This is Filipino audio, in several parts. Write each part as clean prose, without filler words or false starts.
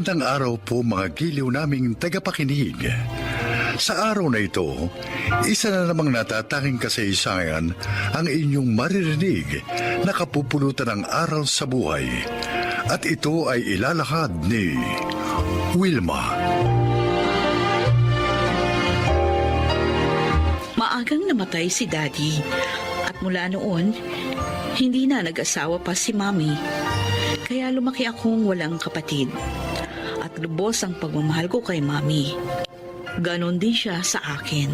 Magandang araw po mga giliw naming tagapakinig. Sa araw na ito, isa na namang natatanging kasaysayan ang inyong maririnig na kapupulutan ng aral sa buhay. At ito ay ilalahad ni Wilma. Maagang namatay si Daddy at mula noon, hindi na nag-asawa pa si Mommy. Kaya lumaki akong walang kapatid at lubos ang pagmamahal ko kay Mommy. Ganon din siya sa akin.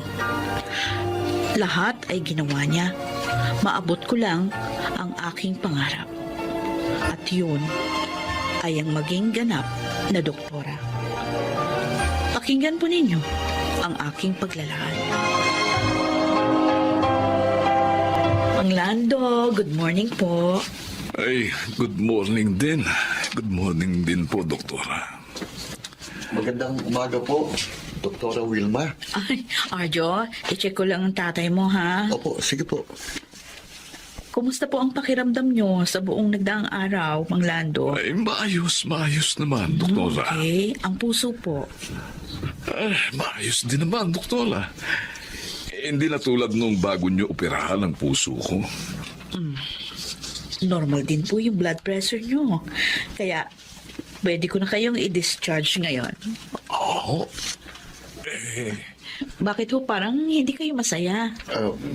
Lahat ay ginawa niya. Maabot ko lang ang aking pangarap. At yun ay ang maging ganap na doktora. Pakinggan po ninyo ang aking paglalahad. Mang Lando, good morning po. Ay, good morning din. Good morning din po, Doktora. Magandang umaga po, Doktora Wilma. Ay, Arjo, i-check ko lang ang tatay mo, ha? Opo, sige po. Kumusta po ang pakiramdam nyo sa buong nagdaang araw, Mang Lando? Ay, maayos naman, Doktora. Okay, ang puso po. Ay, maayos din naman, Doktora. Hindi na tulad nung bago nyo operahan ang puso ko. Normal din po yung blood pressure nyo. Kaya, pwede ko na kayong i-discharge ngayon. Oo. Bakit ho parang hindi kayo masaya?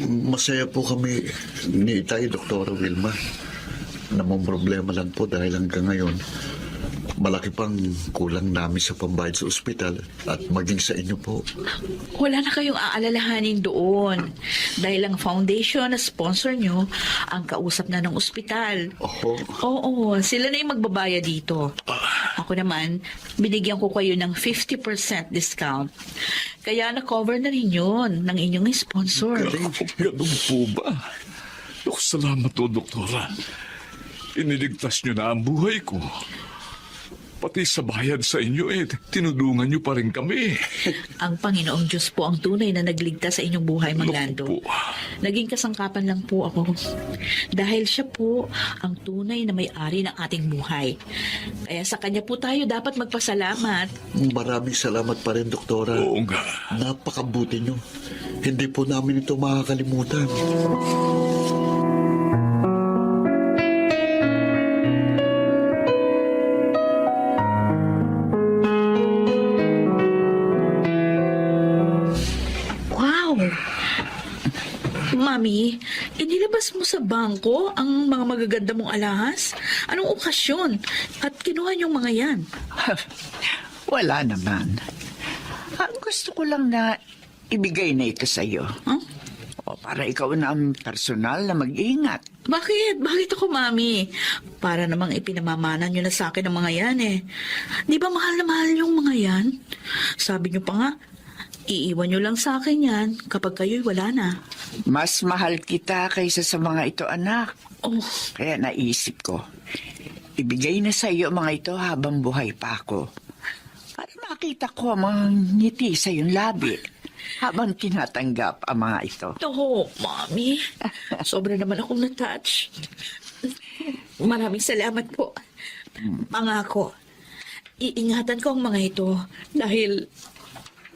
Masaya po kami ni Itay, Doktora Wilma. Namang problema lang po dahil hanggang ngayon, malaki pang kulang namin sa pambayad sa ospital at maging sa inyo po. Wala na kayong aalalahanin doon. Dahil ang foundation na sponsor nyo, ang kausap na ng ospital. Oho. Oo, sila na yung magbabayad dito. Ako naman, binigyan ko kayo ng 50% discount. Kaya na-cover na rin yun ng inyong sponsor. Ganun po ba? Salamat po, Doktora. Iniligtas nyo na ang buhay ko. Pati sa bayad sa inyo, tinudungan nyo pa rin kami. Ang Panginoong Diyos po ang tunay na nagligtas sa inyong buhay, Mang Lando. Naku po. Naging kasangkapan lang po ako. Dahil siya po ang tunay na may-ari ng ating buhay. Kaya sa kanya po tayo dapat magpasalamat. Maraming salamat pa rin, Doktora. Oo nga. Napakabuti nyo. Hindi po namin ito makakalimutan. Mami, inilabas mo sa bangko ang mga magaganda mong alahas? Anong okasyon? At kinuha niyong mga yan? Wala naman. Ang gusto ko lang na ibigay na ito sa iyo. Huh? O para ikaw na ang personal na mag-ingat. Bakit? Bakit ako, Mami? Para namang ipinamamana niyo na sa akin ang mga yan eh. Di ba mahal na mahal yung mga yan? Sabi niyo pa nga, iiwan niyo lang sa akin yan kapag kayo'y wala na. Mas mahal kita kaysa sa mga ito, anak. Oh, Kaya naisip ko, ibigay na sa iyo mga ito habang buhay pa ako. Para makita ko ang mga ngiti sa iyong labi habang tinatanggap ang mga ito. toho, Mami. Sobra naman akong na-touch. Maraming salamat po. Pangako, iingatan ko ang mga ito dahil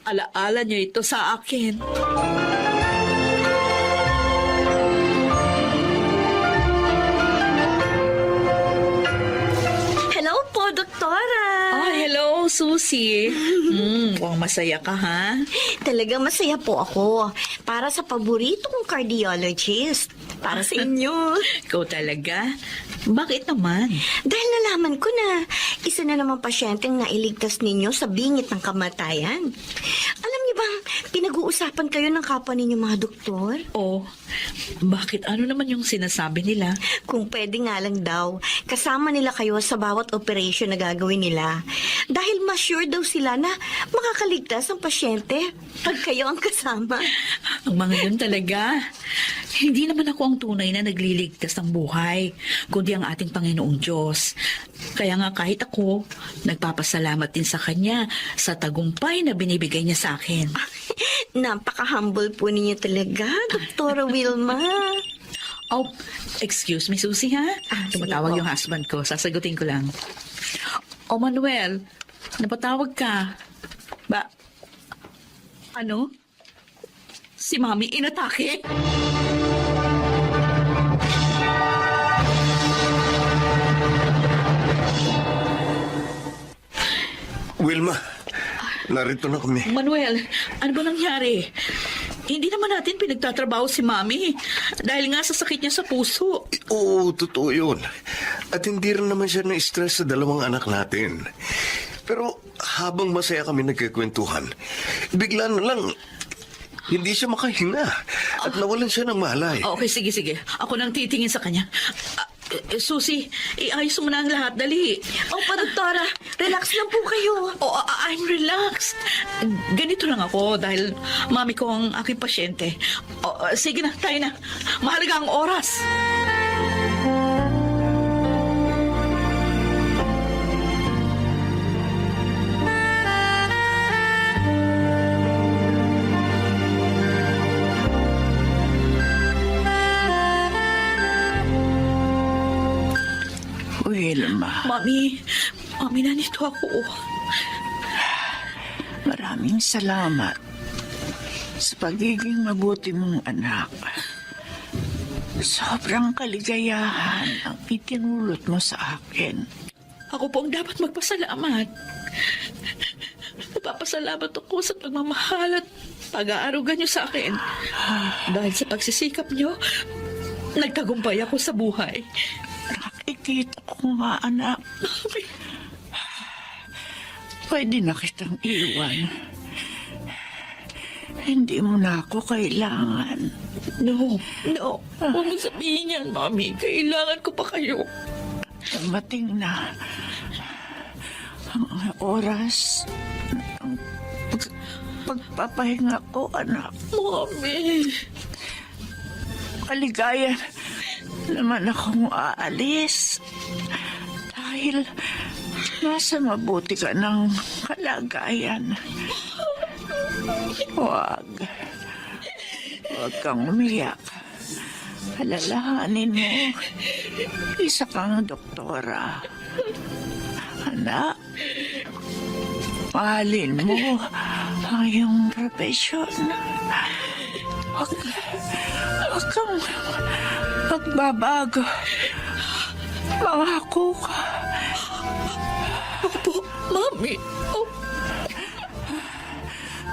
alaala niyo ito sa akin. Hello po, Doktora! Hello, Susie. Mukhang masaya ka, ha? Talagang masaya po ako. Para sa paborito kong cardiologist. Para sa inyo. Ikaw talaga? Bakit naman? Dahil nalaman ko na isa na namang pasyenteng nailigtas ninyo sa bingit ng kamatayan. Alam niyo bang pinag-uusapan kayo ng kapwa ninyo mga doktor? Oh, bakit ano naman yung sinasabi nila? Kung pwede nga lang daw, kasama nila kayo sa bawat operation na gagawin nila. Dahil mas sure daw sila na makakaligtas ang pasyente pag kayo ang kasama. Ang mga yun talaga. Hindi naman ako ang tunay na nagliligtas ng buhay, kundi ang ating Panginoong Diyos. Kaya nga kahit ako, nagpapasalamat din sa Kanya sa tagumpay na binibigay niya sa akin. Napaka-humble po ninyo talaga, Doktora Wilma. Oh, excuse me, Susie, ha? Sige Tumatawag po. yung husband ko. Sasagutin ko lang. Oh, Manuel, Napatawag ka. Ba? Ano? Si Mami inatake? Wilma, narito na kami. Manuel, ano ba nangyari? Hindi naman natin pinagtatrabaho si Mami dahil nga sa sakit niya sa puso. Oo, totoo yun. At hindi rin naman siya na-stress sa dalawang anak natin. Pero habang masaya kami nagkikwentuhan, bigla na lang, hindi siya makahinga at nawalan siya ng malay. Okay, sige. Ako nang titingin sa kanya. Susie, iayos mo na ang lahat. Dali. Opo, doktora. Relax lang po kayo. Oh, I'm relaxed. Ganito lang ako dahil mami ko ang aking pasyente. Oh, sige na, tayo na. Mahalaga ang oras. Wilma, Mami, nandito ako. maraming salamat sa pagiging mabuti mong anak. Sobrang kaligayahan ang itinulot mo sa akin. Ako po ang dapat magpasalamat. Nagpapasalamat ako sa pagmamahal at pag-aaruga niyo sa akin. Dahil sa pagsisikap niyo, nagtagumpay ako sa buhay. Nakikita ko nga, anak. Pwede na kitang iwan. Hindi mo na ako kailangan. No. Huwag mo sabihin yan, Mami. Kailangan ko pa kayo. Dumating na ang oras ng pagpapahinga ko, anak. Mami. Kaligayan naman akong aalis dahil nasa mabuti ka ng kalagayan. Huwag kang umiyak. Alalahanin mo, isa kang doktora. Anak, mahalin mo ang iyong profesyon. Huwag kang magbabago. Mangako ka. Opo, Mami. Oh.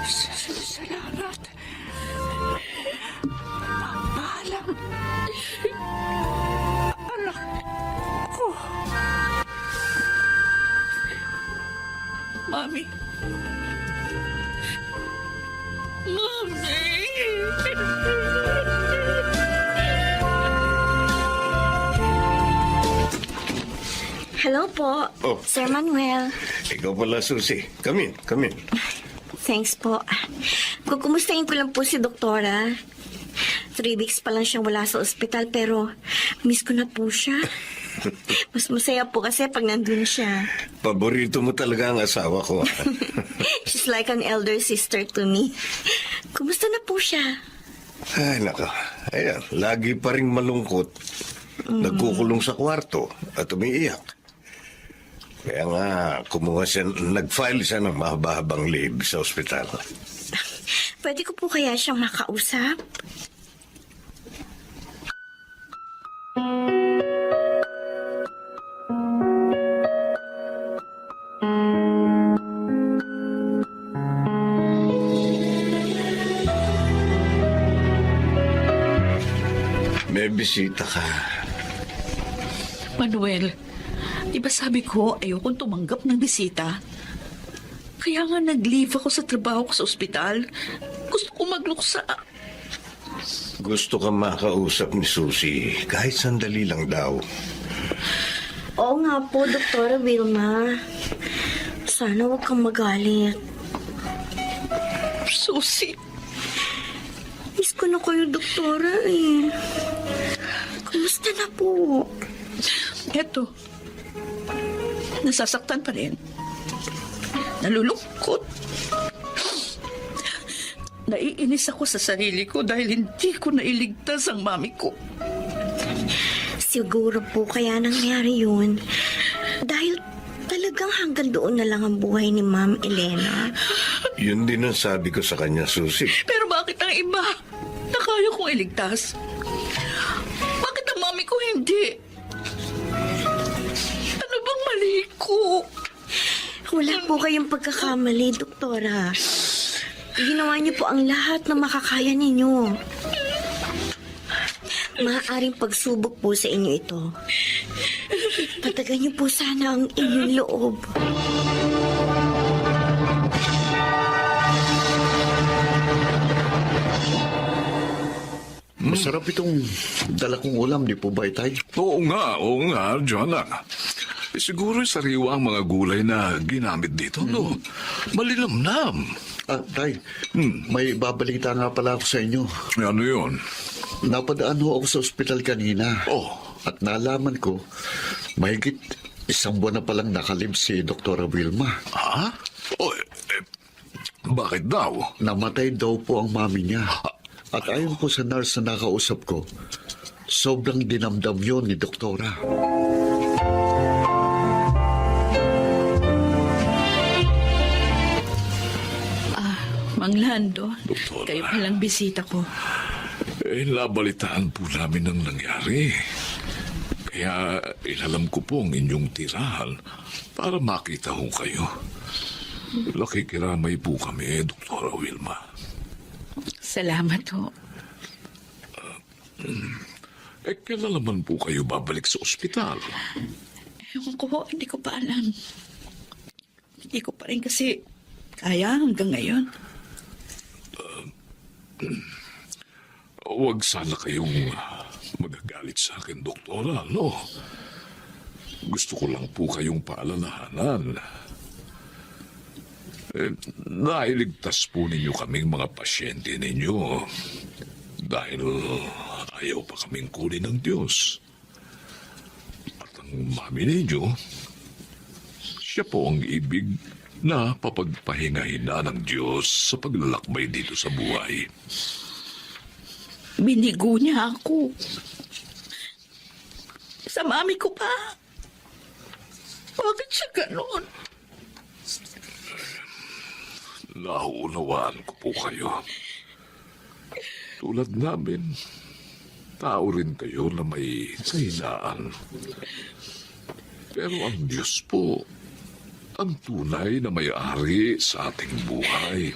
Salamat. Paalam. Anak ko. Mami. Hello po, Oh. Sir Manuel. Ikaw pala, Susie. Come in. Thanks po. Kukumustahin ko lang po si doktora. 3 weeks pa lang siyang wala sa ospital pero miss ko na po siya. Mas masaya po kasi pag nandun siya. Paborito mo talaga ang asawa ko. She's like an elder sister to me. Kumusta na po siya? Ay, nako. Ayan, lagi pa rin malungkot. Nagkukulong sa kwarto at umiiyak. Kaya nga, nag-file siya ng mahaba-habang leave sa ospital. Pwede ko po kaya siyang makausap? May bisita ka. Manuel, di ba sabi ko ayokong tumanggap ng bisita? Kaya nga nag-leave ako sa trabaho ko sa ospital. Gusto ko magluksa. Gusto ka makausap ni Susie, kahit sandali lang daw. Oo nga po, Doktora Vilma. Sana huwag kang magalit. Susie, Miss ko na kayo, Doktora eh. Kumusta na po? eto. Nasasaktan pa rin. Nalulungkot. Naiinis ako sa sarili ko dahil hindi ko nailigtas ang mami ko. Siguro po kaya nangyari yun. Dahil talaga Talagang hanggang doon na lang ang buhay ni Ma'am Elena. Yun din ang sabi ko sa kanya, Susi. Pero bakit ang iba na kaya kong iligtas? Bakit ang mami ko hindi? Ano bang mali ko? Wala po kayong pagkakamali, Doktora. Ginawa niyo po ang lahat na makakaya ninyo. Maaaring pagsubok po sa inyo ito. Patagan niyo po sana ang inyong loob. Masarap itong dala kong ulam, di po ba, Itay? Oo nga, Jonah. Siguro sariwa ang mga gulay na ginamit dito, no? Malinamnam. Tay, may babalita nga pala ako sa inyo. Ano yun? Napadaan ho ako sa ospital kanina. Oh. At nalaman ko, mahigit 1 buwan na palang nakalib si Dr. Wilma. Ha? Oh, bakit daw? Namatay daw po ang mami niya. At ayon po sa nurse na nakausap ko, sobrang dinamdam yun ni Doktora. Mang Lando, Doktora. kayo palang bisita ko. Nabalitaan po namin ang nangyari. Kaya inalam ko po ang inyong tirahan para makita ho kayo. Nakikiramay po kami, Dr. Wilma. Salamat ho. Kailan naman po kayo babalik sa ospital? Ewan ko ho, hindi ko pa alam. Hindi ko pa rin kasi kaya hanggang ngayon. Huwag sana kayong magagalit sa akin, Doktora, no? Gusto ko lang po kayong paalalahanan. Nailigtas po ninyo kaming mga pasyente ninyo dahil ayaw pa kaming kunin ng Diyos. At ang mami ninyo, siya po ang ibig na papagpahingahin na ng Diyos sa paglalakbay dito sa buhay. Binigo niya ako. Sa mami ko pa. Bakit siya ganon? Nauunawaan ko po kayo. Tulad namin, tao rin kayo na may kahinaan. Pero ang Diyos po, ang tunay na may-ari sa ating buhay.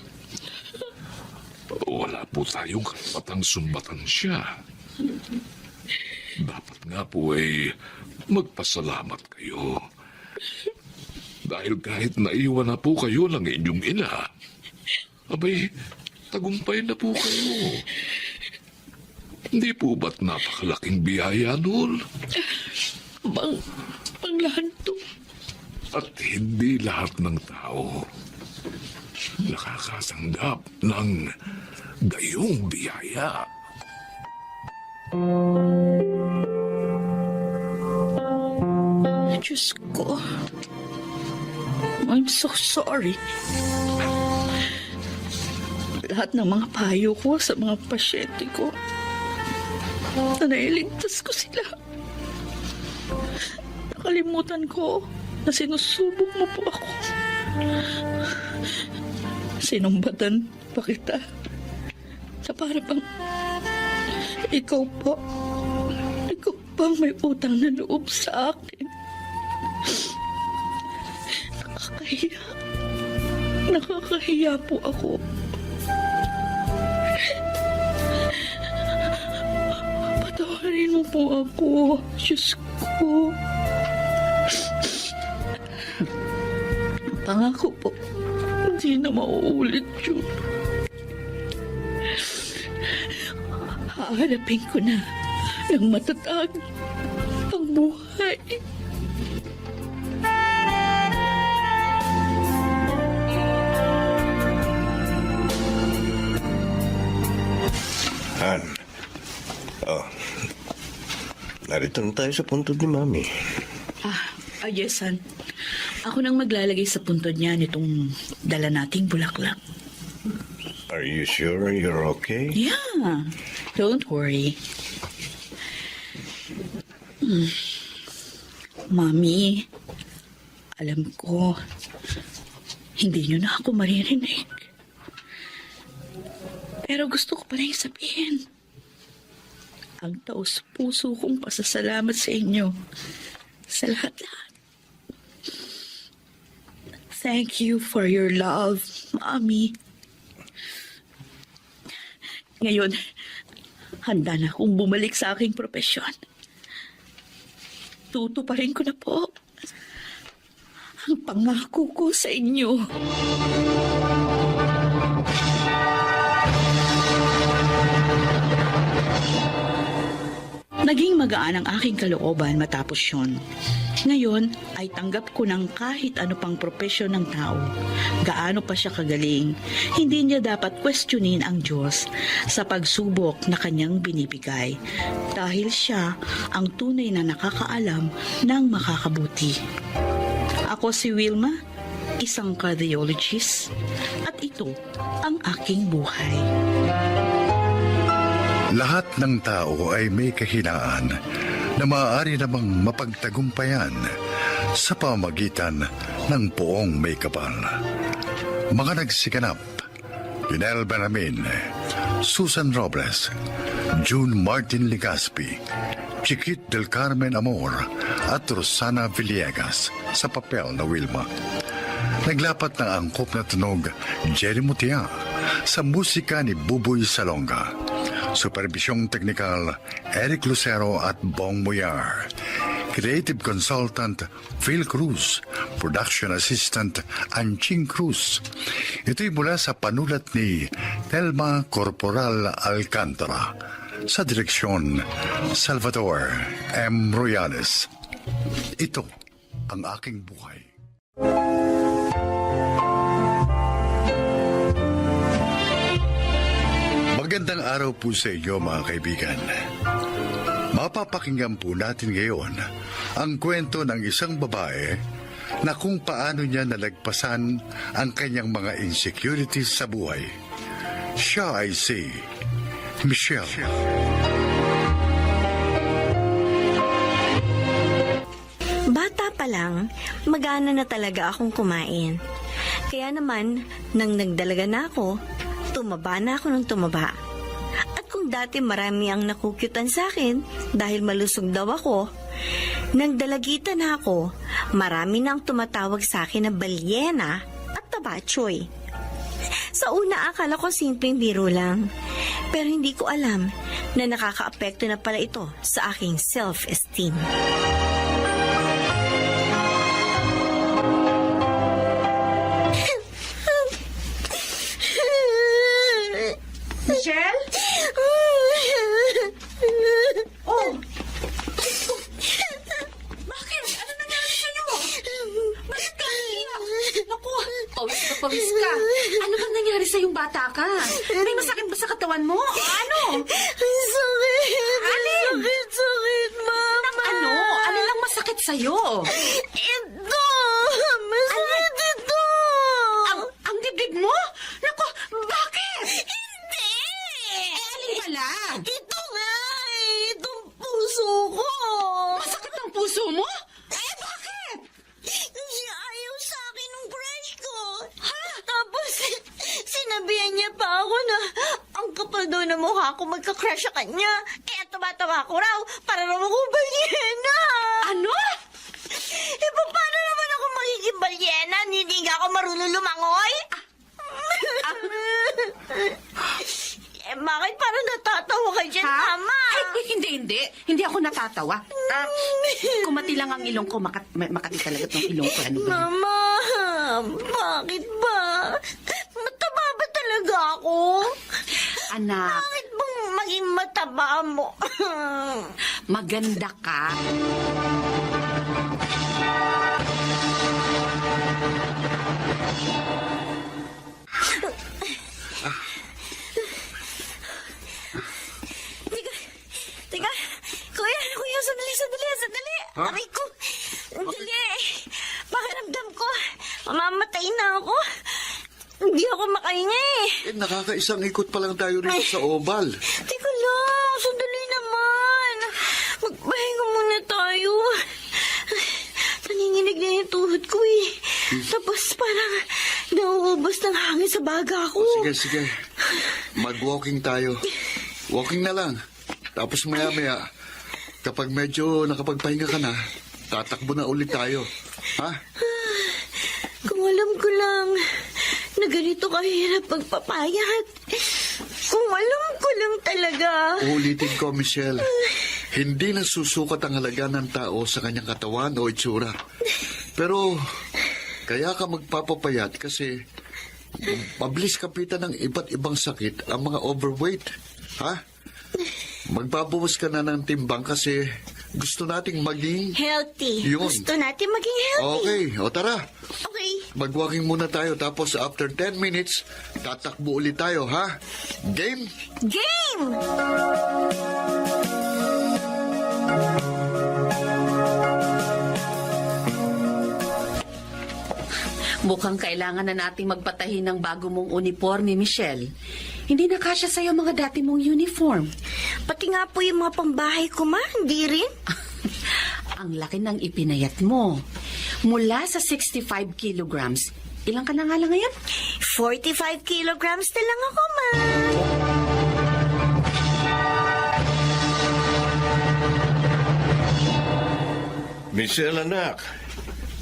Wala po tayong karapatang sumbatan siya. Dapat nga po ay magpasalamat kayo. Dahil kahit naiwan na po kayo ng inyong ina, abay, tagumpay na po kayo. Hindi po ba't napakalaking biyaya noon? Mang Lando. At hindi lahat ng tao nakakatanggap ng gayong biyaya. Diyos ko. I'm so sorry. Lahat ng mga payo ko sa mga pasyente ko, na nailigtas ko sila. Nakalimutan ko na sinusubok mo po ako. Sinumbatan pa kita. Sa para bang ikaw pang may utang na loob sa akin. Nakakahiya po ako. Patawarin mo po ako, Diyos ko. Pangako po, hindi na mauulit yun. Hahanapin ko na ng matatag ang buhay. Han. Oh. Narito na tayo sa puntod ni Mami. Yes, son. Ako nang maglalagay sa puntod niya nitong dala nating bulaklak. Are you sure you're okay? Yeah, don't worry. Mami, Alam ko, hindi niyo na ako maririnig. Pero gusto ko pa rin sabihin, ang taos-puso kong pasasalamat sa inyo sa lahat-lahat. Thank you for your love, Mommy. Ngayon, handa na akong bumalik sa aking propesyon. Tutuparin ko na po ang pangako ko sa inyo. Naging magaan ang aking kalooban matapos yun. Ngayon ay tanggap ko ng kahit ano pang propesyon ng tao. Gaano pa siya kagaling, hindi niya dapat questionin ang Diyos sa pagsubok na kanyang binibigay. Dahil siya ang tunay na nakakaalam ng makakabuti. Ako si Wilma, isang cardiologist, at ito ang aking buhay. Lahat ng tao ay may kahinaan na maaari namang mapagtagumpayan sa pamagitan ng poong may kapal. Mga nagsiganap, Lionel Benjamin, Susan Robles, June Martin Legaspi, Chiquit del Carmen Amor at Rosana Villegas sa papel na Wilma. Naglapat ng angkop na tunog Jerry Mutia sa musika ni Buboy Salonga. Supervisyong teknikal Eric Lucero at Bong Muyar. Creative Consultant Phil Cruz. Production Assistant Anching Cruz. Ito'y mula sa panulat ni Telma Corporal Alcantara. Sa direksyon Salvador M. Royales. Ito ang aking buhay. Magandang araw po sa inyo mga kaibigan. Mapapakinggan po natin ngayon ang kwento ng isang babae na kung paano niya nalagpasan ang kanyang mga insecurities sa buhay. Siya ay si Michelle. Bata pa lang, magana na talaga akong kumain. Kaya naman, nang nagdalaga na ako, tumaba na ako ng tumaba. At kung dati marami ang nakukyutan sa akin dahil malusog daw ako, nang dalagitan na ako, marami na ang tumatawag sa akin na balyena at tabachoy. Sa una akala ko simpleng biro lang, pero hindi ko alam na nakakaapekto na pala ito sa aking self-esteem. Michelle? Oh! Bakit? Ano nangyari sa'yo? Bakit ka iiyak? Naku, pawis ka. Ano bang nangyari sa'yong bata ka? May masakit ba sa katawan mo? Ano? Sakit! Alin? Sakit, Mama! Ano? Alin lang masakit sa'yo? Ito! Masakit ito! Ang dibdib mo? Naku, bakit? Hindi! Alin pala? Ito nga eh! Itong puso ko! Masakit ang puso mo? Bakit? Siya ayaw sa akin ng crush ko. Ha? Tapos, sinabihan niya pa ako na ang kapal daw na mukha ko magka-crush sa kanya. Kaya tumatawa ko raw para raw ako balyena. Ano? Paano naman ako magiging balyena? Hindi nga ako marunong lumangoy? Bakit parang natatawa ka dyan, Mama? Ay, hindi. Hindi ako natatawa. Kumati lang ang ilong ko. Makati talaga itong ilong ko. Ano ba? Mama, bakit ba? Mataba ba talaga ako? Anak, Bakit bang maging mataba mo? maganda ka. Teka, kuya, sandali. Aray ko, sandali. Pakiramdam ko, mamamatay na ako. Hindi ako makahinga eh. Nakakaisang ikot pa lang tayo rito sa oval. Teka lang, sandali naman. Magpahinga muna tayo. Nanginginig na yung tuhod ko Tapos parang nauubos ng hangin sa baga ko. Sige. Mag-walking tayo. Walking na lang. Tapos maya-maya, kapag medyo nakapagpahinga ka na, tatakbo na ulit tayo. Ha? Kung alam ko lang na ganito kahirap magpapayat. Kung alam ko lang talaga. Ulitin ko, Michelle. Hindi nasusukat ang halaga ng tao sa kanyang katawan o itsura. Pero, kaya ka magpapapayat kasi mabilis kapitan ng iba't ibang sakit ang mga overweight. Ha? Magbabawas ka na ng timbang kasi gusto nating maging... Healthy. Yun. Gusto natin maging healthy. Okay, o tara. Okay. Mag-walking muna tayo tapos after 10 minutes, tatakbo ulit tayo, ha? Game? Game! Mukhang kailangan na nating magpatahi ng bago mong uniforme, Michelle. Hindi na kasya sa'yo mga dati mong uniform. Pati nga po yung mga pambahay ko, ma. Hindi rin. Ang laki ng ipinayat mo. Mula sa 65 kilograms, ilang ka na nga lang ngayon? 45 kilograms na lang ako, ma. Michelle, anak.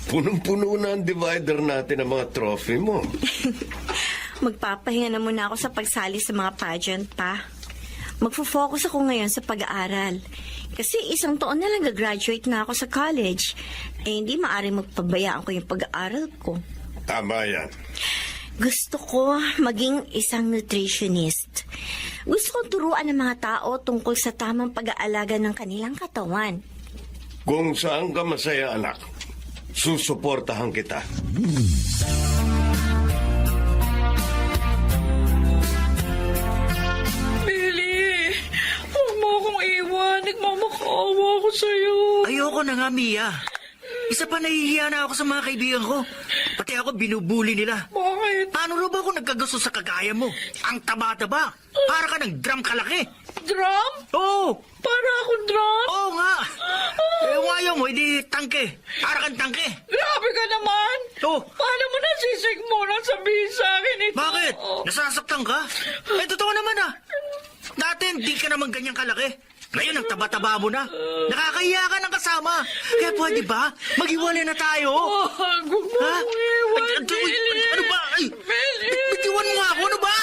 Punong-puno na ang divider natin ng mga trophy mo. Magpapahinga na muna ako sa pagsali sa mga pageant pa. Magfo-focus ako ngayon sa pag-aaral. Kasi 1 taon na lang gagraduate na ako sa college. Hindi maaaring magpabayaan ko yung pag-aaral ko. Tama yan. Gusto ko maging isang nutritionist. Gusto kong turuan ng mga tao tungkol sa tamang pag-aalaga ng kanilang katawan. Kung saan ka masaya, anak, susuportahan kita. Billy, huwag mo akong iwan. Nagmamakaawa ako sa'yo. Ayoko na nga, Mia. Isa pa nahihiya na ako sa mga kaibigan ko. Pati ako binubuli nila. Bakit? Paano rin ba ako nagkagusto sa kagaya mo? Ang taba-taba. Para ka ng drum kalaki. Drum? Oo! Para akong drum? Oo nga! Yung ayaw mo, hindi tangke. Para kang tangke. Grabe ka naman! Oo! Paano mo nasisigmulan sabihin sa akin ito? Bakit? Nasasaktan ka? Eh, totoo naman ah. Dati hindi ka naman ganyan kalaki. Ngayon, ang taba-taba mo na. Nakakahiya ka ng kasama. Kaya pwede ba? Mag-iwalay na tayo. Huwag mo Ha? akong iwan, Ay, Billy! ano ba? Ay, bitiwan mo nga ako. Ano ba?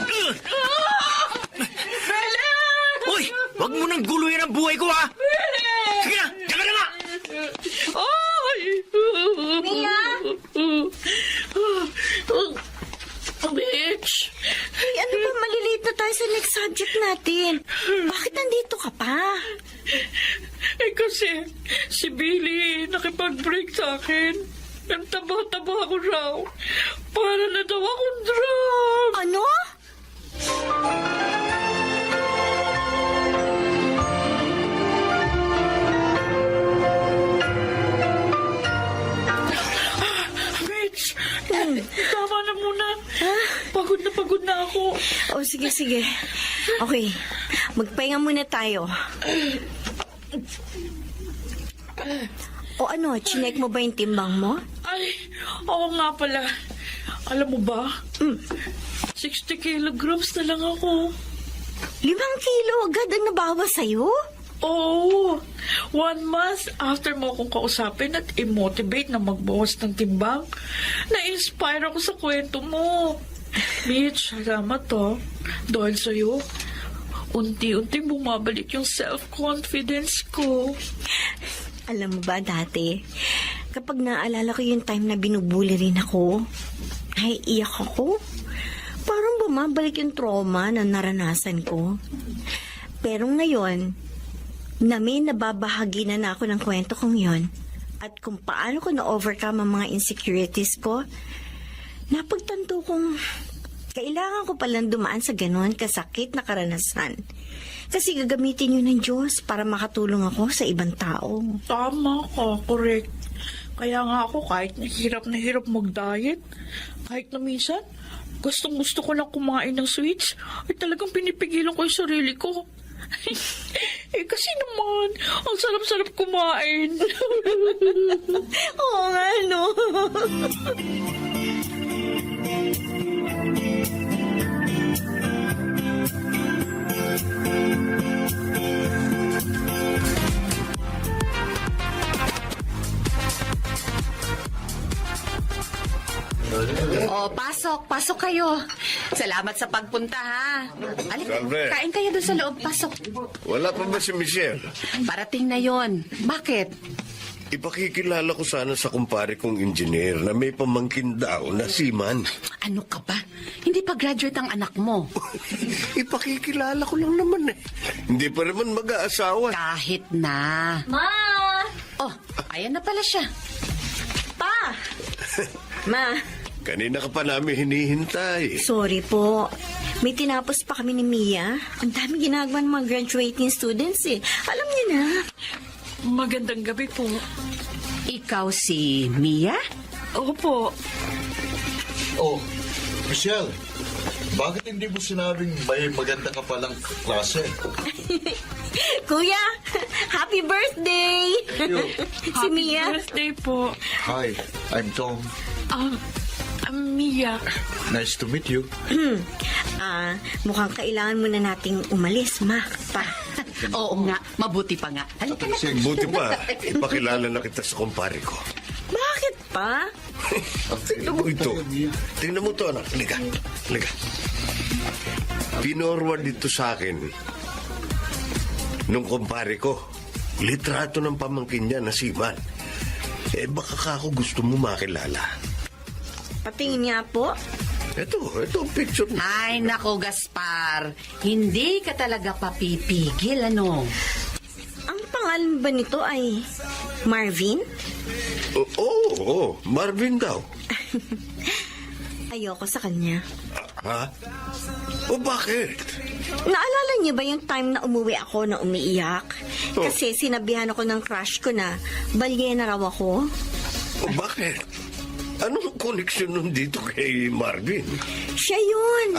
Billy! Uy, wag mo nang guluhin ang buhay ko, ha? Sige na, teka na nga! Ay! Mia? Bitch! Ay, ano ba, maliliit na tayo sa next subject natin. Bakit nandito ka pa? Eh kasi, si Billy nakipag-break sa akin. Ang taba-taba ko raw. Para na daw akong drum. Ano? Bitch! Tama na muna. Pagod na ako. Oh, sige. Okay, magpahinga muna tayo. O ano, chinek mo ba yung timbang mo? Ay, oo nga pala. Alam mo ba? 60 kilograms na lang ako. 5 kilo agad ang nabawas sa'yo? Oo. 1 month after mo akong kausapin at i-motivate na magbawas ng timbang, na-inspire ako sa kwento mo. Mitch, salamat to. Dahil sa'yo, unti-unti bumabalik yung self-confidence ko. Alam mo ba dati, kapag naalala ko yung time na binubuli rin ako, ay iyak ako. Parang bumabalik yung trauma na naranasan ko. Pero ngayon, na may nababahagi na ako ng kwento kong yon at kung paano ko na-overcome ang mga insecurities ko, napagtanto kong kailangan ko palang dumaan sa ganon kasakit na karanasan. Kasi gagamitin yun ng Diyos para makatulong ako sa ibang tao. Tama ka, correct. Kaya nga ako kahit na hirap mag-diet, kahit na minsan, gustong gusto ko lang kumain ng sweets, ay talagang pinipigilan ko yung sarili ko. Kasi naman, ang sarap-sarap kumain. Oo nga, no? O, pasok kayo. Salamat sa pagpunta, ha? Alika, Salve. kain kayo doon sa loob, pasok. Wala pa ba si Michelle? Parating na yon. Bakit? Ipakikilala ko sana sa kumpare kong engineer na may pamangkin daw na seaman. Ano ka ba? Hindi pa graduate ang anak mo. Ipakikilala ko lang naman eh. Hindi pa naman mag-aasawa. Kahit na. Ma! Oh, ayan na pala siya. Pa! Ma, Kanina ka pa namin hinihintay. sorry po. May tinapos pa kami ni Mia. Ang dami ginagawa ng mga graduating students eh. Alam niyo na. Magandang gabi po. Ikaw si Mia? Opo. Oh, Michelle, bakit hindi mo sinabing may maganda ka palang klase? Kuya, happy birthday! Si Mia. Birthday po. Hi, I'm Tom. Mia. Nice to meet you. Mukhang kailangan muna nating umalis, ma. Pa. Oo nga, mabuti pa nga. Halika na. Buti pa, ipakilala na kita sa kumpare ko. Bakit pa? Tingnan mo ito. Tingnan mo ito, anak. Halika. Halika. Pinorward dito sa akin nung kumpare ko. Litrato ng pamangkin niya na seaman. Baka ka ako gusto mo makilala. Patingin niya po. Ito ang picture mo. Ay, nako, Gaspar. Hindi ka talaga papipigil, ano? Ang pangalan ba nito ay Marvin? Oo, Marvin daw. Ayoko sa kanya. Ha? O bakit? Naalala niyo ba yung time na umuwi ako na umiiyak? Oh. Kasi sinabihan ako ng crush ko na balyena raw ako. O bakit? Anong koneksyon nun dito kay Marvin? Siya yun.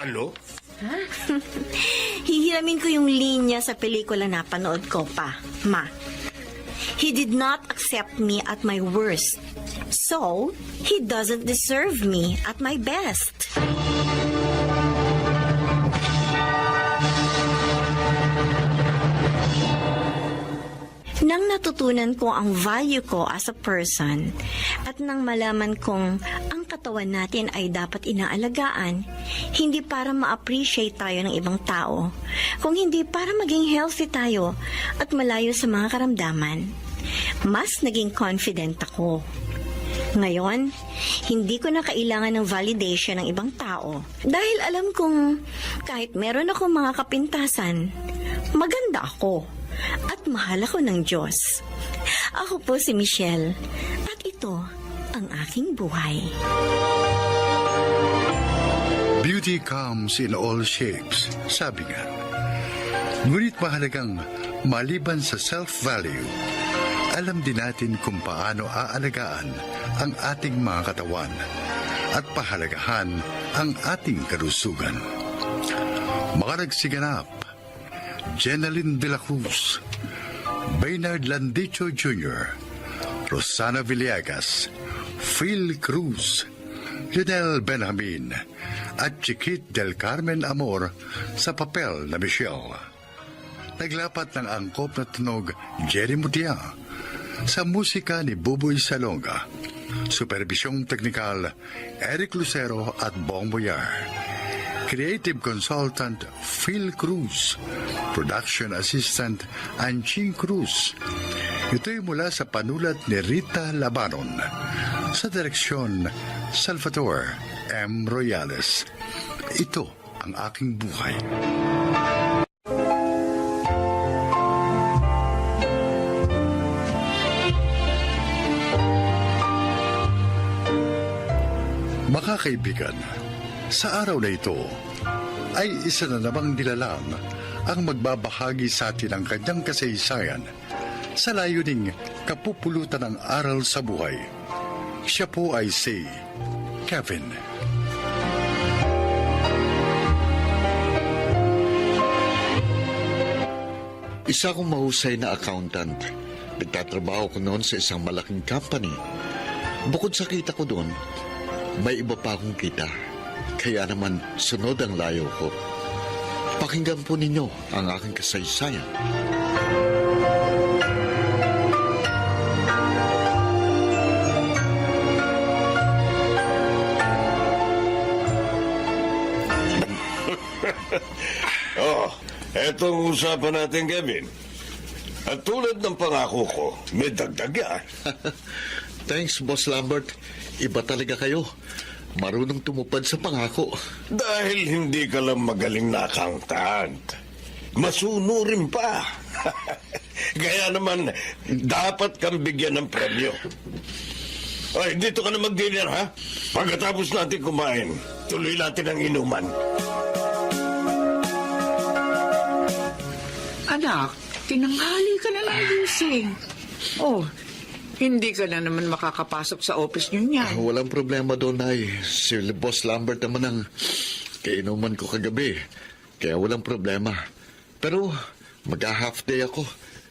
Ano? Hihiramin ko yung linya sa pelikula na panood ko pa, ma. He did not accept me at my worst. So, he doesn't deserve me at my best. Nang natutunan ko ang value ko as a person at nang malaman kong ang katawan natin ay dapat inaalagaan, hindi para ma-appreciate tayo ng ibang tao, kung hindi para maging healthy tayo at malayo sa mga karamdaman, mas naging confident ako. Ngayon, hindi ko na kailangan ng validation ng ibang tao dahil alam kong kahit meron akong mga kapintasan, maganda ako. At mahal ako ng Diyos. Ako po si Michelle. At ito ang aking buhay. Beauty comes in all shapes, sabi nga. Ngunit mahalagang maliban sa self-value, alam din natin kung paano aalagaan ang ating mga katawan at pahalagahan ang ating kalusugan. Makaragsiganap, Jeneline de la Cruz, Baynard Landicho Jr., Rosana Villegas, Phil Cruz, Lionel Benjamin, at Chiquit del Carmen Amor sa papel na Michelle. Naglapat ng angkop na tunog Jerry Mutia, sa musika ni Buboy Salonga, superbisyong teknikal Eric Lucero at Bong Boyar. Creative Consultant Phil Cruz, Production Assistant Anching Cruz. Ito'y mula sa panulat ni Rita Labanon. Sa direksyon, Salvador M. Royales. Ito ang aking buhay. Mga kaibigan, sa araw na ito, ay isa na namang nilalang ang magbabahagi sa atin ng kanyang kasaysayan sa layuning kapupulutan ng aral sa buhay. Siya po ay si Kevin. Isa akong mahusay na accountant. Nagtatrabaho ko noon sa isang malaking company. Bukod sa kita ko doon, may iba pa akong kita. Kaya naman sunod ang layo ko. Pakinggan po ninyo ang aking kasaysayan. Eto ang usapan natin, Kevin. At tulad ng pangako ko, may dagdag yan. Thanks, Boss Lambert. Iba talaga kayo. Marunong tumupad sa pangako. Dahil hindi ka lang magaling na accountant. Masunurin pa. Kaya naman, dapat kang bigyan ng premyo. Ay, dito ka na mag-dinner, ha? Pagkatapos natin kumain, tuloy natin ang inuman. Anak, tinanghali ka na ng gising. Oh, hindi ka na naman makakapasok sa office niyo niyan. Walang problema doon, Nay. Si Boss Lambert naman ang kainuman ko kagabi. Kaya walang problema. Pero mag-half day ako.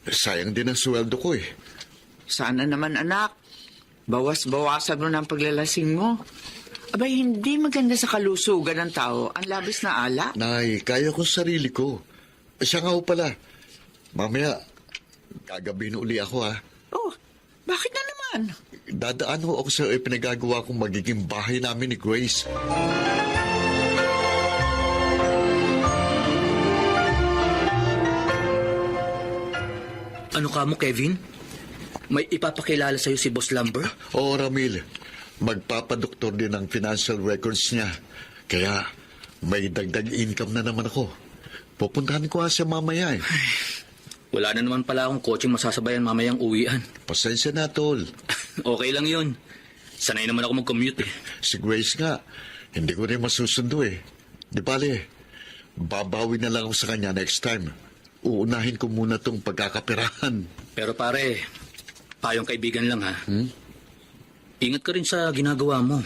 Sayang din ang sweldo ko eh. Sana naman, anak. Bawas-bawasan mo ng paglalasing mo. Abay, hindi maganda sa kalusugan ng tao ang labis na alak. Nay, kaya ko sarili ko. Siya nga ho pala. Mamaya, gagabihin uli ako ha. Oh, bakit na naman? Dadaan ho ako sa pinagagawa kong magiging bahay namin ni Grace. Ano ka mo, Kevin? May ipapakilala sa'yo si Boss Lumber? Oo, Ramil. Magpapadoktor din ang financial records niya. Kaya may dagdag income na naman ako. Pupuntahan ko siya mamaya eh. Wala na naman pala akong coaching masasabayan mamayang uwian. Pasensya na, tol. Okay lang yun. Sanay naman ako mag-commute eh. Si Grace nga, hindi ko rin masusundo eh. Di bale, babawi na lang ako sa kanya next time. Uunahin ko muna tong pagkakapirahan. Pero pare, tayong kaibigan lang ha. Ingat ka rin sa ginagawa mo.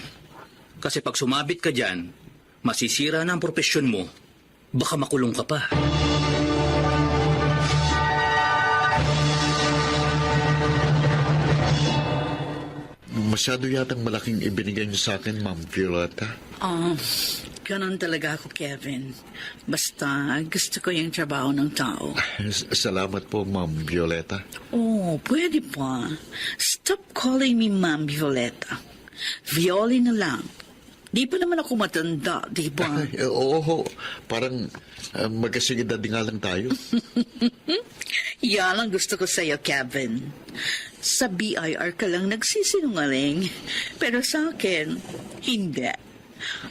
Kasi pag sumabit ka dyan, masisira na ang propesyon mo. Baka makulong ka pa. Masyado yatang malaking ibinigay niyo sa akin, Ma'am Violeta. Ganon talaga ako, Kevin. Basta gusto ko yung trabaho ng tao. Salamat po, Ma'am Violeta. Oh, pwede pa. Stop calling me Ma'am Violeta. Violi na lang. Di pa naman ako matanda, di ba? Oo, parang magkasigidad nga lang tayo. Yan ang gusto ko sa'yo, Kevin. Sa BIR ka lang nagsisinungaling. Pero sa akin, hindi.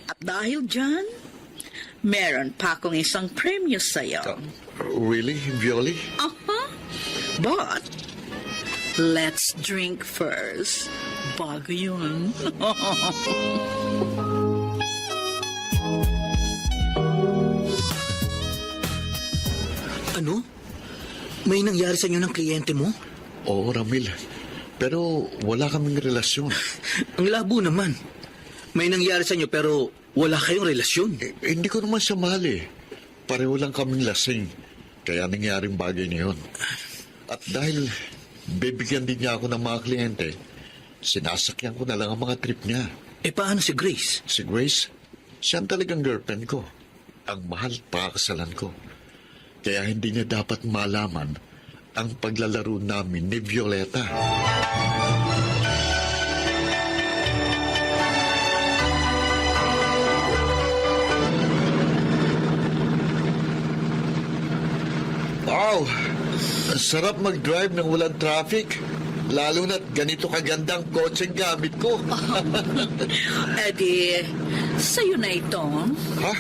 At dahil dyan, meron pa akong isang premyo sa'yo. Really, Violi? But, let's drink first. Bago yun. Ano? May nangyari sa inyo ng kliyente mo? Oo, Ramil. Pero wala kaming relasyon. Ang labo naman. May nangyari sa inyo pero wala kayong relasyon. Hindi ko naman siya mahal eh. Pareho lang kaming lasing. Kaya nangyaring bagay na yun. At dahil bibigyan din niya ako ng mga kliyente, sinasakyan ko na lang ang mga trip niya. Eh paano si Grace? Si Grace, siya ang talagang girlfriend ko. Ang mahal pakakasalan ko. Kaya hindi niya dapat malaman ang paglalaro namin ni Violeta. Wow! Ang sarap mag-drive nang walang traffic. Lalo na't ganito kagandang kotse gamit ko. Eddie, sa'yo na ito. Ha?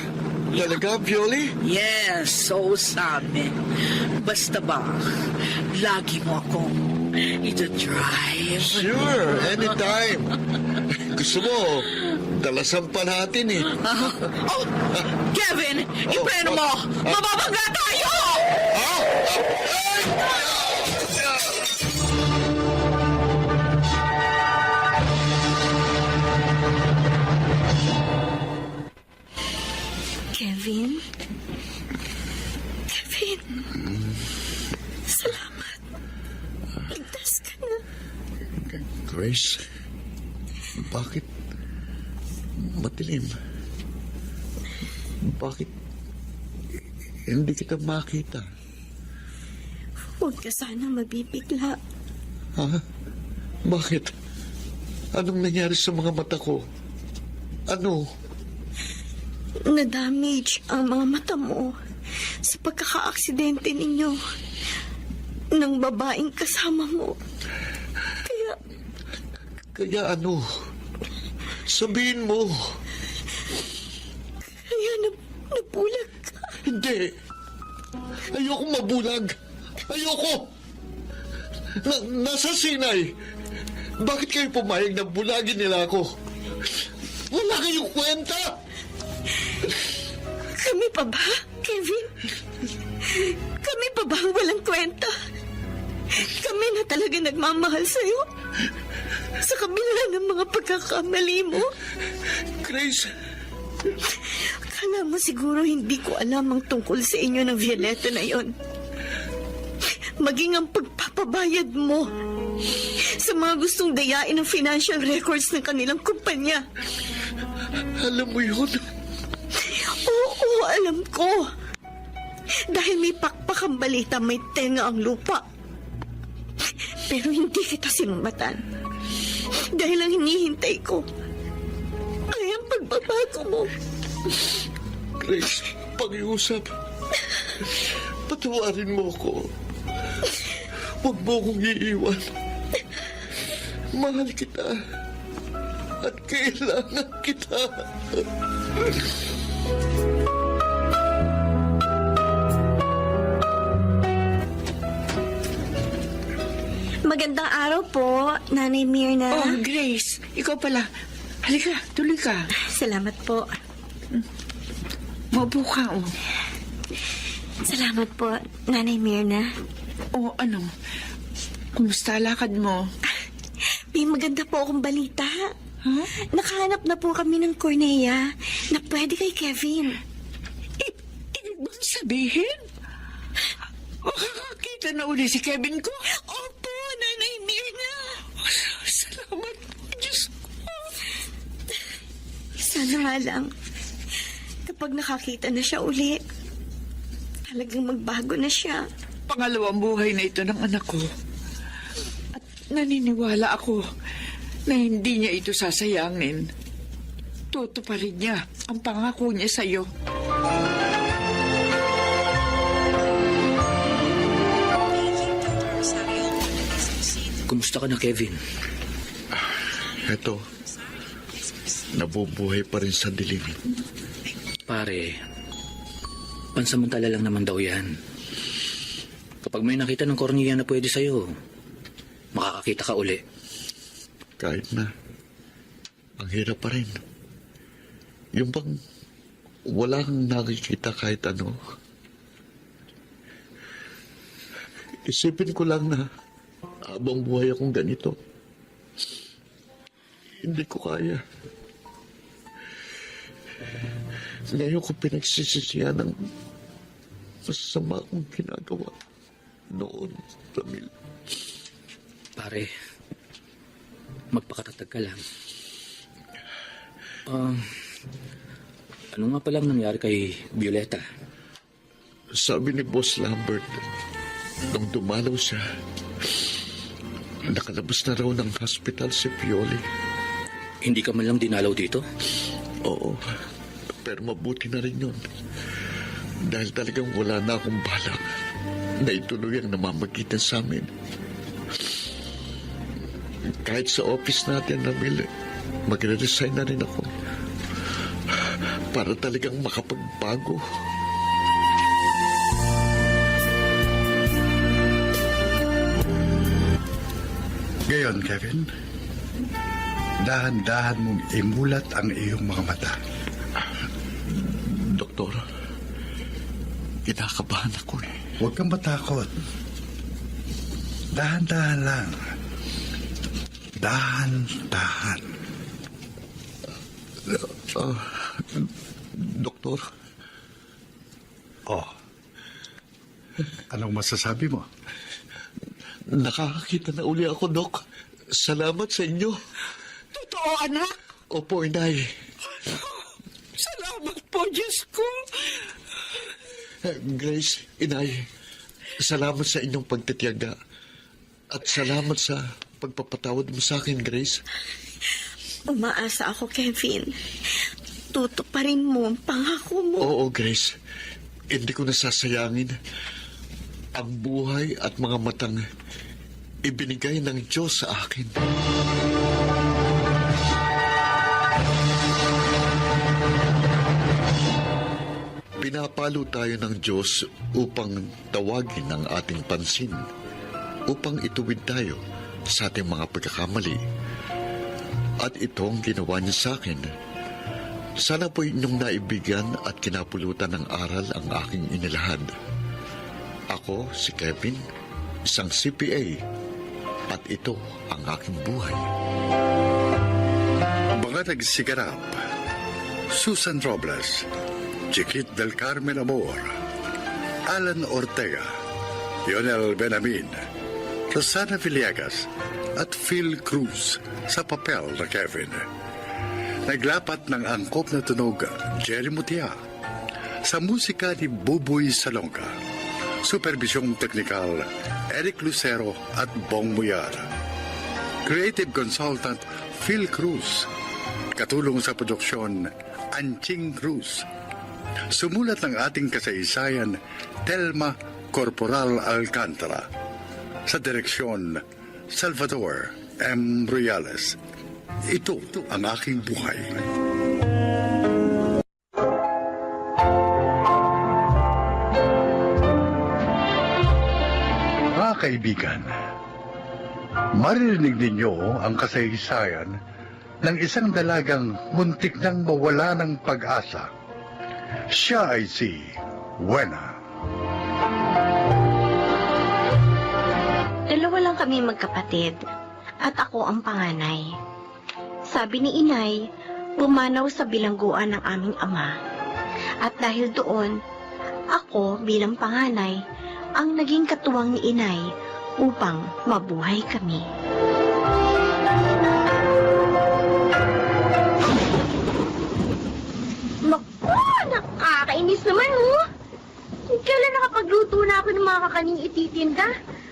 Talaga, Violi? Yes, so sabi. Basta ba, lagi mo akong ito-drive. Sure, anytime. Gusto mo, dalasan pa natin eh. Oh, Kevin, ipreno mo! Mababangga tayo! Kevin? Kevin? Lumayas ka na. Grace, bakit matilim? Bakit hindi kita makita? Huwag ka sana mabibigla. Ha? Bakit? Anong nangyari sa mga mata ko? Ano? Na-damage ang mga mata mo sa pagkakaaksidente ninyo ng babaeng kasama mo. Kaya ano? Sabihin mo. Kaya nabulag ka. Hindi. Ayoko mabulag. Ayoko. Nasa Sinay. Bakit kayo pumayag na bulagin nila ako? Wala kayong kwenta. Kami pa ba, Kevin? Kami pa ba ang walang kwenta? Kami na talaga nagmamahal sa'yo? Sa kabila ng mga pagkakamali mo? Grace, Akala mo siguro hindi ko alam ang tungkol sa inyo ng Violeta na yon. Maging ang pagpapabayad mo sa mga gustong dayain ng financial records ng kanilang kumpanya. alam mo yun? Oo, alam ko. Dahil may pakpak ang balita, may tenga ang lupa. Pero hindi kita sinumatan. Dahil ang hinihintay ko ay ang pagbabago mo. Grace, pag-iusap. Patawarin mo ko. Huwag mo akong iiwan. Mahal kita. At kailangan kita. Magandang araw po, Nanay Mirna. Oh, Grace, ikaw pala. Halika, tuloy ka. Salamat po. Maupo ka, oh. Salamat po, Nanay Mirna. Oh, ano? Kumusta lakad mo? May maganda po akong balita. Huh? Nakahanap na po kami ng Cornea na pwede kay Kevin. Ibig bang sabihin? Makakakita na uli si Kevin ko? Opo, Nanay Mirna. Salamat, Diyos ko. Sana nga lang, kapag nakakita na siya uli, talagang magbago na siya. Pangalawang buhay na ito ng anak ko. At naniniwala ako na hindi niya ito sasayangin. Tutuparin niya ang pangako niya sa'yo. Kumusta ka na, Kevin? Eto, nabubuhay pa rin sa dilim. Pare, pansamantala lang naman daw yan. Kapag may nakita ng kornea na pwede sa'yo, makakakita ka uli. Kahit na, ang hirap pa rin. Yung bang wala kang nakikita kahit ano. Isipin ko lang na habang buhay akong ganito, hindi ko kaya. Ngayon ko pinagsisisihan ng masama kong ginagawa noon, Ramil. Pare, magpakatatag ka lang. Ano nga palang nangyari kay Violeta? Sabi ni Boss Lambert, nung dumalaw siya, nakalabas na raw ng hospital si Pioli. Hindi ka man lang dinalaw dito? Oo, pero mabuti na rin yun. Dahil talagang wala na akong balak na ituloy ang namamagitan sa amin. Kahit sa office natin, Ramil, magre-resign na rin ako para talagang makapagbago. Gayon, Kevin, dahan-dahan mong imulat ang iyong mga mata. Doktor, kinakabahan ako eh. Huwag kang matakot. Dahan-dahan lang. Dahan-dahan. Doktor, Oh. Anong masasabi mo? Nakakakita na uli ako, Dok. Salamat sa inyo. Totoo, anak. Opo, Inay. Salamat po, Diyos ko. Grace, Inay, salamat sa inyong pagtitiyaga. At salamat sa pagpapatawad mo sa akin, Grace. Umaasa ako, Kevin. Tutuparin mo ang pangako mo. Oo, Grace. Hindi ko nasasayangin ang buhay at mga matang ibinigay ng Diyos sa akin. Pinapalo tayo ng Diyos upang tawagin ang ating pansin, upang ituwid tayo sa ating mga pagkakamali. At ito ang ginawa niya sa akin. Sana po inyong naibigan at kinapulutan ng aral ang aking inilahad. Ako, si Kevin, isang CPA, at ito ang aking buhay. Mga nagsiganap, Susan Robles, Chiquit del Carmen Amor, Alan Ortega, Lionel Benamin, Rosana Villegas, at Phil Cruz sa papel na Kevin. Naglapat ng angkop na tunog Jerry Mutia, sa musika ni Buboy Salonga, supervisyong teknikal Eric Lucero at Bong Muyar, creative consultant Phil Cruz, katulong sa produksyon Anching Cruz, sumulat ng ating kasaysayan Telma Corporal Alcantara, sa direksyon Salvador M. Royales. Ito ang aking buhay. Mga kaibigan, maririnig ninyo ang kasaysayan ng isang dalagang muntik nang mawala ng pag-asa. Siya ay si Wena. Dalawa lang kami magkapatid at ako ang panganay. Sabi ni Inay, pumanaw sa bilangguan ng aming ama. At dahil doon, ako bilang panganay ang naging katuwang ni Inay upang mabuhay kami. Naku, nakakainis naman, oh! Kailan nakapagluto na ako ng mga kakaning ititinda?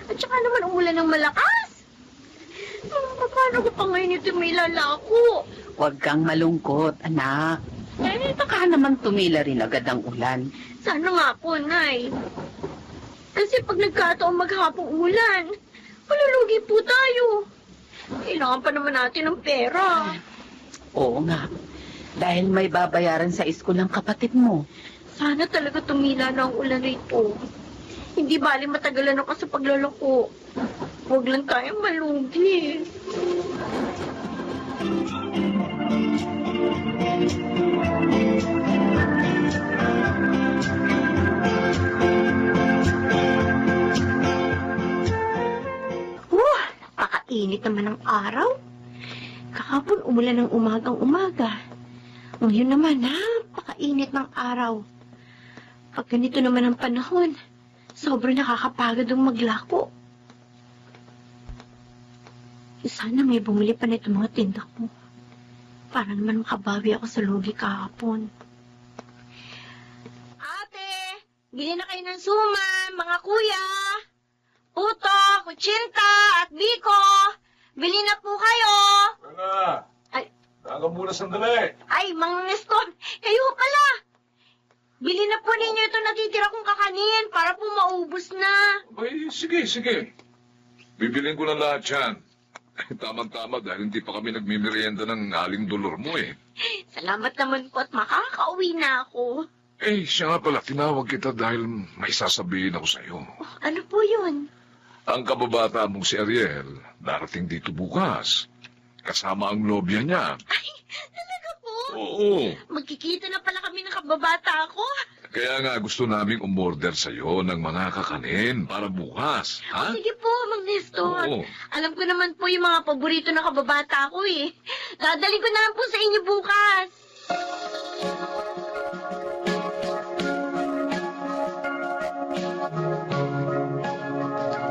At saka naman umulan ng malakas. Paano ko pa ngayon ito may lalako? Huwag kang malungkot, anak. Baka naman tumila rin agad ang ulan. Sana nga po, Nay. Kasi pag nagkataong maghapong ulan, malulugi po tayo. Kailangan pa naman natin ng pera. Oo nga. Dahil may babayaran sa school ng kapatid mo. Sana talaga tumila na ang ulan rito. Hindi bali matagalan ako sa paglalako. Huwag lang tayong malugi. Napakainit naman ng araw. Kahapon umulan ng umagang umaga. Ngayon naman, napakainit ng araw. Pag ganito naman ang panahon, sobrang nakakapagod ang maglako. Sana may bumili pa nito mga tinda ko. Para naman makabawi ako sa lugi kahapon. Ate! Bili na kayo ng suman, mga kuya! Puto, kutsinta, at biko! Bili na po kayo! Wala! Ay, Taga muna sandali! ay, Mang Nestor, kayo pala! Bili na po ninyo ito natitira kong kakanin para po maubos na. Ay, sige. Bibilin ko na lahat yan. Tama-tama dahil hindi pa kami nagmimerienda ng aling dolor mo eh. Salamat naman po at makakauwi na ako. Eh, siya nga pala, tinawag kita dahil may sasabihin ako sa'yo. Ano po yun? Ang kababata mong si Ariel, darating dito bukas. Kasama ang nobya niya. Ay, talaga po? Oo. Magkikita na pala kami ng kababata ko. Kaya nga gusto naming umorder sa'yo ng mga kakanin para bukas. Ha? Sige po, Mang Nestor. Oo. Alam ko naman po yung mga paborito ng kababata ko eh. Dadali ko na lang po sa inyo bukas.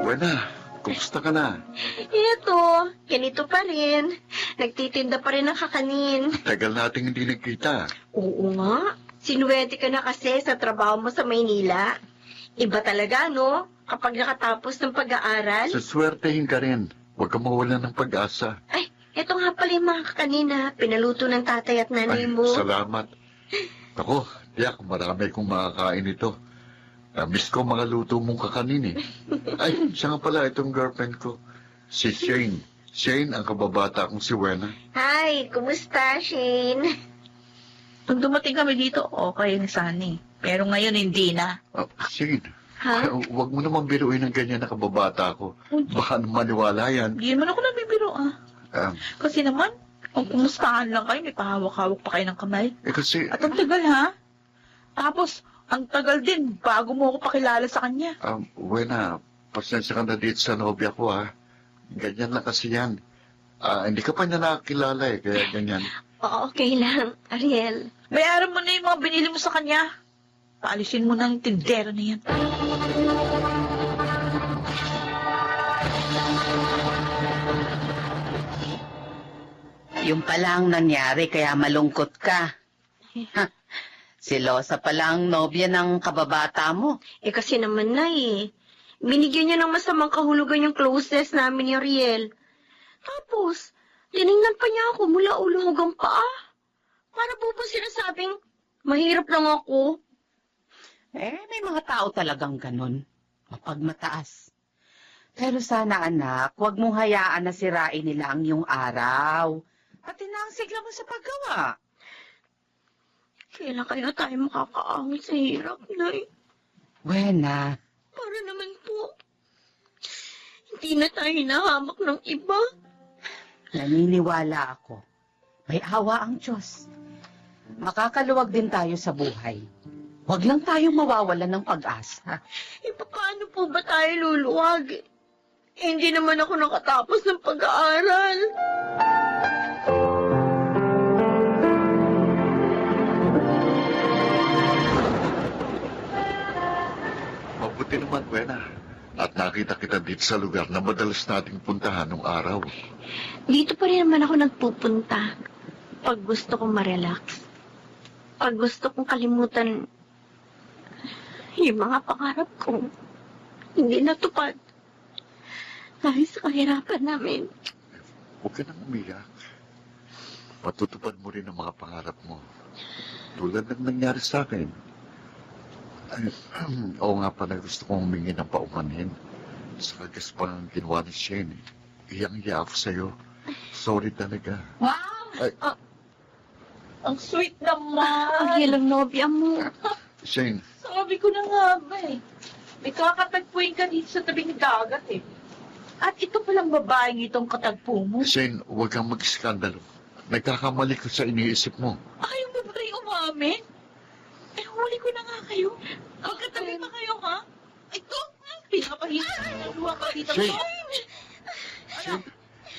Wena, kumusta ka na? Ito, ganito pa rin. Nagtitinda pa rin ng kakanin. Tagal nating hindi nagkita. Oo nga. Sinuwerte ka na kasi sa trabaho mo sa Maynila. Iba talaga, no? Kapag nakatapos ng pag-aaral. Saswertehin ka rin. Huwag ka mawalan ng pag-asa. Ay, eto nga pala yung mga kakanina. Pinaluto ng tatay at nanay Ay, mo. salamat. Ako, tiyak, marami kong makakain ito. Miss ko mga luto mong kakanin eh. Ay, siya nga pala, itong girlfriend ko. Si Shane. Shane, ang kababata kong si Wena. Hi, kumusta, Shane? Nung dumating kami dito, okay na sana eh. Pero ngayon, hindi na. Shane, Ha? huwag mo naman biruin ng ganyan na kababata ko. Baka maniwala yan. Hindi naman ako nabibiro Kasi naman, kung kumustahan lang kayo, may pahawak-hawak pa kayo ng kamay. Kasi, At ang tagal ha? Tapos, ang tagal din bago mo ako pakilala sa kanya. Wena, pasensya ka na dito sa nobya ko ha. Ganyan lang kasi yan. Hindi ka pa niya nakakilala eh, kaya ganyan. Oo, okay lang, Ariel. Bayaran mo na yung mga binili mo sa kanya. Paalisin mo na yung tindero na yan. Yung pala ang nangyari kaya malungkot ka. Silosa pala ang nobya ng kababata mo. Eh kasi naman na eh. Binigyan niya ng masamang kahulugan yung closeness namin ni Ariel. Tapos, tinignan pa niya ako mula ulo hanggang paa. Para po ba sinasabing, mahirap lang ako? May mga tao talagang ganun. Mapagmataas. Pero sana anak, huwag mong hayaan na sirain nila ang iyong araw. Pati na ang sigla mo sa paggawa. Kailan kaya tayo makakaahon sa hirap, Nay? Wena, Para naman po, hindi na tayo nahamak ng iba. naniniwala ako. May awa ang Diyos. Makakaluwag din tayo sa buhay. Huwag lang tayong mawawalan ng pag-asa. Eh, paano po ba tayo luluwag? Eh, hindi naman ako nakatapos ng pag-aaral. Mabuti naman, Wena. At nakita kita dito sa lugar na madalas nating puntahan nung araw. Dito pa rin naman ako nagpupunta. Pag gusto kong ma-relax. Pag gusto kong kalimutan yung mga pangarap ko. Hindi natupad. Dahil sa kahirapan namin. Huwag ka nang umiyak. Patutupad mo rin ang mga pangarap mo. Tulad ng nangyari sa akin. Ay, oo nga pala, gusto kong humingi ng paumanhin. Sa kagaspang ang ginawa ni Shane. Iyang-iya ako sa'yo. Sorry talaga. Wow! Ay. Ang sweet naman. Ang hilang nobya mo. Shane, Sabi ko na nga ba eh. May kakatagpuin ka dito sa tabing dagat eh. At ito palang babaeng itong katagpo mo. Shane, huwag kang mag-iskandalo. Nagkakamali ka sa iniisip mo. Ayaw mo ba kayo umamin? Eh, huli ko na nga kayo. Magkatabi pa kayo, ha? Ito, pinapahiya ng luha ka dito. Shane! Shane,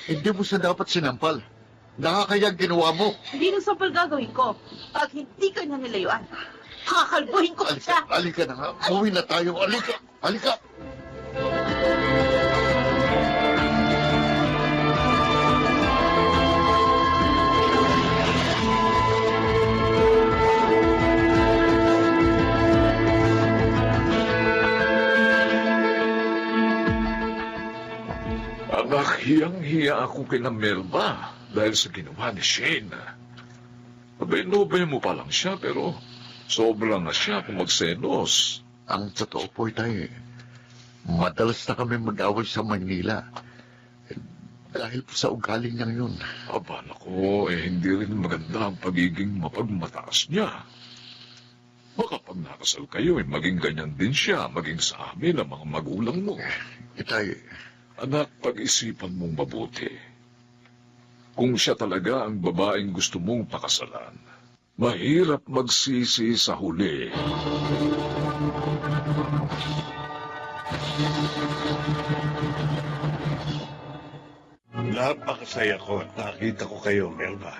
hindi mo siya dapat sinampal. Nakakaya ginawa mo. Hindi na sampal gagawin ko. Pag hindi ka na nilayuan, kakalbuhin ko siya. Alika na nga. Uwi na tayo. Alika. Alika. Anak, hiyang-hiya ako kina Melba dahil sa ginawa ni Shane. Abay-nobay mo pa lang siya pero sobra na siya kung magselos. Ang totoo po tayo madalas na kami mag-away sa Manila. Dahil po sa ugali niyang yun. Aba, nako, hindi rin maganda ang pagiging mapagmataas niya. Baka pag nakasal kayo, maging ganyan din siya, maging sa amin ang mga magulang mo. Itay, Anak, pag-isipan mong mabuti. Kung siya talaga ang babaeng gusto mong pakasalan, mahirap magsisi sa huli. Napakasaya ko at nakita ko kayo, Melba.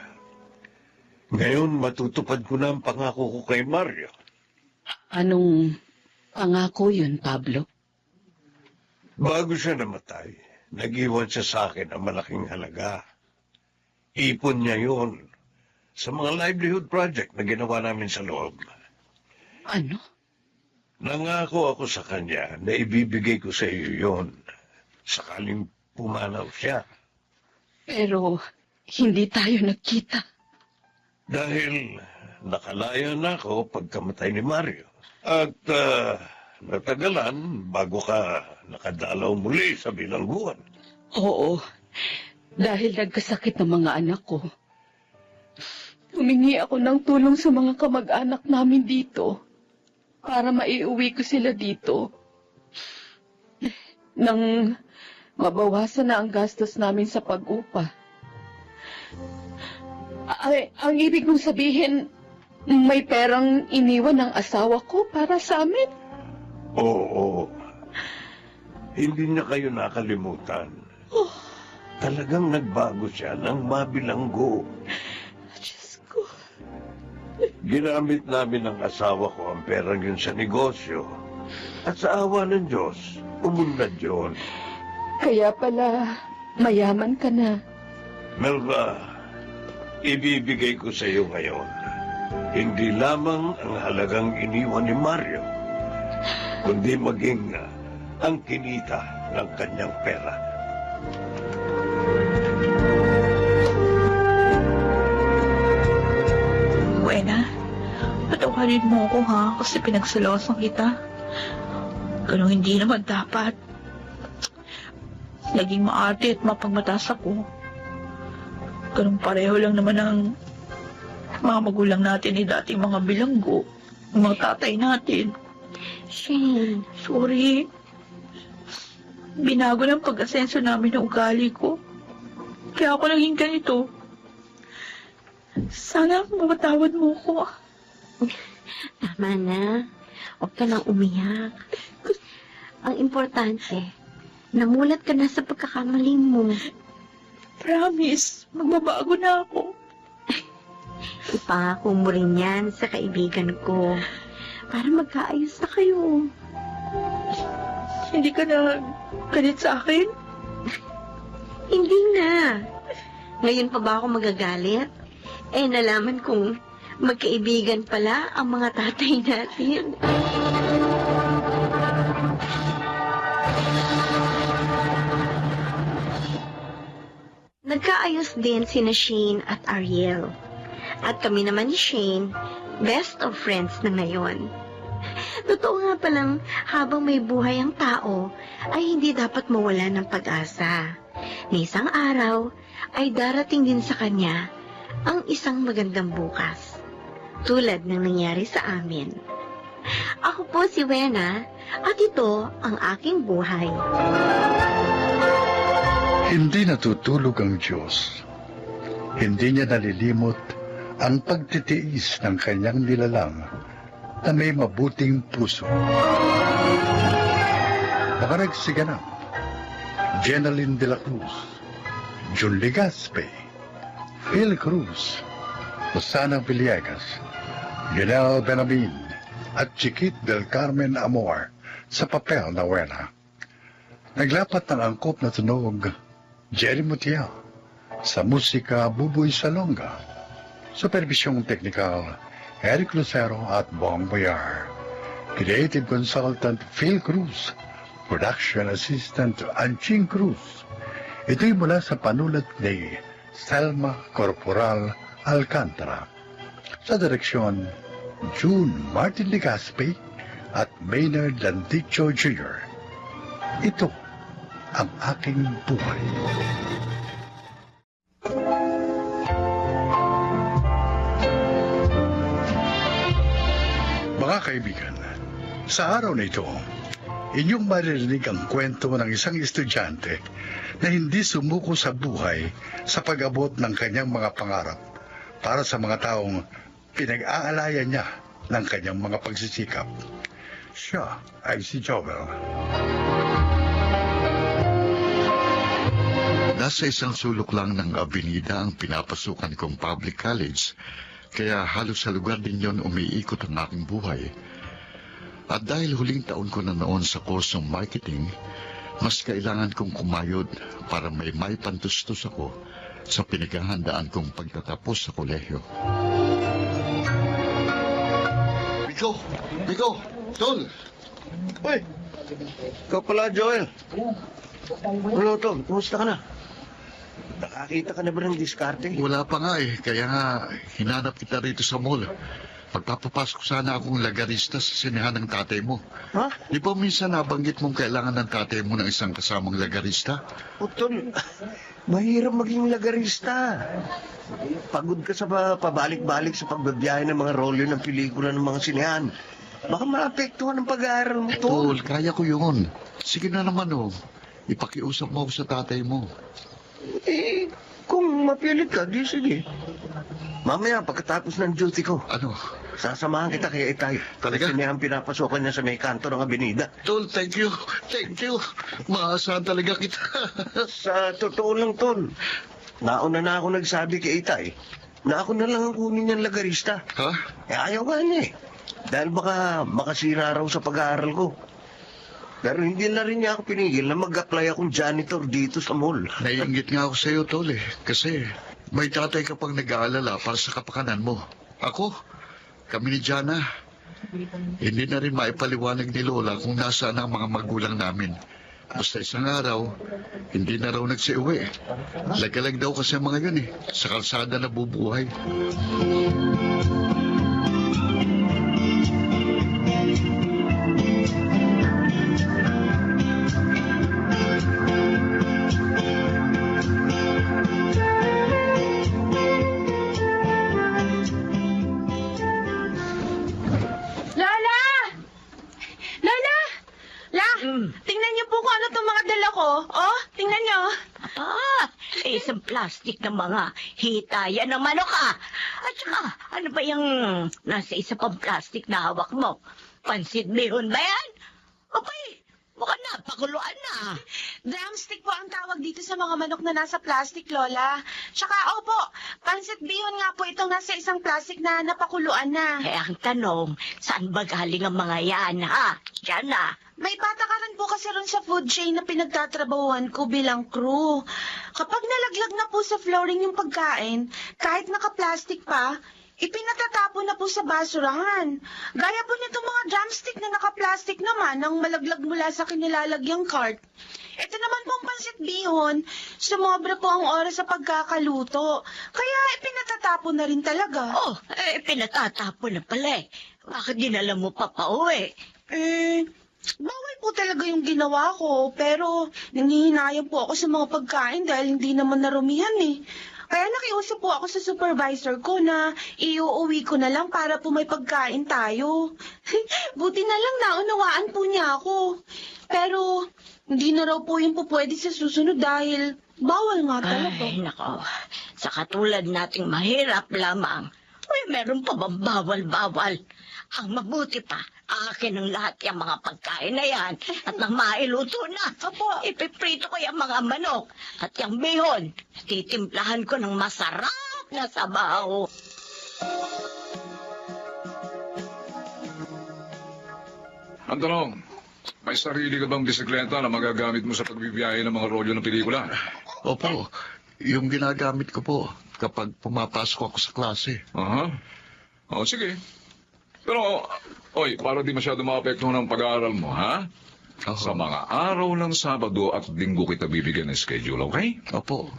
Ngayon, matutupad ko na ang pangako ko kay Mario. Anong pangako yun, Pablo? Bago siya namatay, nag-iwan siya sa akin ang malaking halaga. Ipon niya yun sa mga livelihood project na ginawa namin sa loob. Ano? Nangako ako sa kanya na ibibigay ko sa iyo yun sakaling pumanaw siya. Pero hindi tayo nagkita. Dahil nakalaya na ako pagkamatay ni Mario. At natagalan bago ka nakadalaw muli sa bilangguan. Oo, dahil nagkasakit ng mga anak ko. Humingi ako ng tulong sa mga kamag-anak namin dito para maiuwi ko sila dito. Nang mabawasan na ang gastos namin sa pag-upa. Ang ibig kong sabihin, may perang iniwan ng asawa ko para sa amin. Oo. Hindi niya kayo nakalimutan. Talagang nagbago siya ng mabilanggo. Diyos ko. Ginamit namin ng asawa ko ang perang yun sa negosyo. At sa awa ng Diyos, umunlad yun. Kaya pala, mayaman ka na. Melba, ibibigay ko sa iyo ngayon. Hindi lamang ang halagang iniwan ni Mario, kundi maging ang kinita ng kanyang pera. Buena, patawarin mo ako ha, kasi pinagsalosan kita. Ganun hindi naman dapat. Naging maarte at mapagmatas ako. Ganun pareho lang naman ang mga magulang natin ni dating mga bilanggo, ang mga tatay natin. Shane, Sorry. Binago ng pag-asenso namin ng ugali ko. Kaya ako naging ganito. Sana mapatawad mo ko. tama na. Huwag ka nang umiyak. Ang importante, namulat ka na sa pagkakamaling mo. Promise, magbabago na ako. Ipangako mo rin yan sa kaibigan ko para magkaayos na kayo. Hindi ka na galit sa akin? Hindi na. Ngayon pa ba ako magagalit? Nalaman kong magkaibigan pala ang mga tatay natin. Nagkaayos din sina Shane at Ariel. At kami naman ni Shane, best of friends na ngayon. Totoo nga palang habang may buhay ang tao, ay hindi dapat mawala ng pag-asa. Ni isang araw ay darating din sa kanya ang isang magandang bukas. Tulad ng nangyari sa amin. Ako po si Wena at ito ang aking buhay. Hindi natutulog ang Diyos. Hindi niya nalilimot ang pagtitiis ng kanyang nilalang na may mabuting puso. Makaragsiganap, Jenaline de la Cruz, Jun Legaspe, Phil Cruz, Rosana Villegas, Lionel Benamin, at Chiquit del Carmen Amor sa papel na Wena. Naglapat ng angkop na tunog, Jerry Mutiel, sa musika Buboy Salonga, supervisyong teknikal, Eric Lucero at Bong Boyar, creative consultant Phil Cruz, production assistant Anching Cruz. Ito'y mula sa panulat ni Selma Corporal Alcantara. Sa direksyon, June Martin Legaspi at Maynard Landicho Jr. Ito ang aking buhay. Mga kaibigan, sa araw na ito, inyong maririnig ang kwento ng isang estudyante na hindi sumuko sa buhay sa pag-abot ng kanyang mga pangarap para sa mga taong pinag-aalayan niya ng kanyang mga pagsisikap. Siya ay si Joel. Nasa isang sulok lang ng abenida ang pinapasukan kong public college, kaya halos sa lugar din yon umiikot ang aking buhay. At dahil huling taon ko na noon sa kursong marketing, Mas kailangan kong kumayod para may pantustos ako sa pinaghahandaan kong pagtatapos sa kolehiyo. Miko! Tol! Uy! Ikaw pala, Joel. Ano, Tom? Kumusta ka na? Nakakita ka na ba ng diskarte? Wala pa nga eh, kaya nga hinanap kita rito sa mall. Pagpapapasok sana akong lagarista sa sinehan ng tatay mo. Ha? Di ba minsan nabanggit mong kailangan ng tatay mo ng isang kasamang lagarista? Utol, mahirap maging lagarista. Pagod ka sa pabalik-balik sa pagbabiyahe ng mga rolyo ng pelikula ng mga sinehan. Baka maapektuhan ang pag-aaral mo, Tol. Tol, kaya ko yun. Sige na naman oh. Ipakiusap mo ako sa tatay mo. Eh, kung mapilit ka, di sige. Mamaya, pagkatapos ng duty ko, Ano? sasamahan kita kay Itay. Talaga? Kasi niya ang pinapasokan niya sa may kanto ng Avenida. Tol, thank you. Thank you. Maasahan talaga kita. Sa totoo lang, Tol. Nauna na ako nagsabi kay Itay na ako na lang ang kunin niyang lagarista. Ha? Eh, ayaw nga niya eh. Dahil baka makasira raw sa pag-aaral ko. Pero hindi na rin niya ako pinigil na mag-apply akong janitor dito sa mall. Naiingit nga ako sa iyo, Tol eh. Kasi may tatay ka pang nag-aalala para sa kapakanan mo. Ako, kami ni Jana. Hindi na rin maipaliwanag ni Lola kung nasaan ang mga magulang namin. Basta isang araw, hindi na raw nagsiuwi. Lagalag daw kasi ang mga yun eh. Sa kalsada na bubuhay. Lola! Lola! Tingnan niyo po kung ano itong mga dala ko. Oh, tingnan niyo. Isang plastic na mga hitayan ng manok At saka, ano ba yung nasa isa pang plastic na hawak mo? Pansit bihon ba yan? Okay, mukhang napakuluan na. Drumstick po ang tawag dito sa mga manok na nasa plastic, Lola. Tsaka, opo, pansit bihon nga po itong nasa isang plastic na napakuluan na. Eh, ang tanong, saan ba galing ang mga yan, ha? Diyan na. May patakaran po kasi ron sa food chain na pinagtatrabahuan ko bilang crew. Kapag nalaglag na po sa flooring yung pagkain, kahit naka-plastic pa, ipinatatapon na po sa basurahan. Gaya po nitong mga drumstick na naka-plastic naman nang malaglag mula sa kinilalagyang cart. Ito naman pong pansit bihon, sumobra po ang oras sa pagkakaluto. Kaya ipinatatapon na rin talaga. Oh, pinatatapon na pala eh. Bakit dinala mo pa pauwi? Bawal po talaga yung ginawa ko, pero nanghihinayang po ako sa mga pagkain dahil hindi naman narumihan eh. Kaya nakiusap po ako sa supervisor ko na iuuwi ko na lang para po may pagkain tayo. Buti na lang naunawaan po niya ako. Pero hindi na raw po yung pwede sa susunod dahil bawal nga talaga. Ay, nako. Sa katulad nating mahirap lamang, meron pa bang bawal-bawal? Ang mabuti pa, akin ang lahat yung mga pagkain na yan at nang mailuto na. Apo. Ipiprito ko yung mga manok at yung bihon. Titimplahan ko ng masarap na sabaw. Ang tanong, may sarili ka bang bisikleta na magagamit mo sa pagbibiyahe ng mga rolyo ng pelikula? Opo, yung ginagamit ko po kapag pumapasok ako sa klase. Aha. O, sige. Pero, oy, para di masyado maapektuhan ng pag-aaral mo, ha? Oho. Sa mga araw ng Sabado at Linggo kita bibigyan ng schedule, okay? Opo.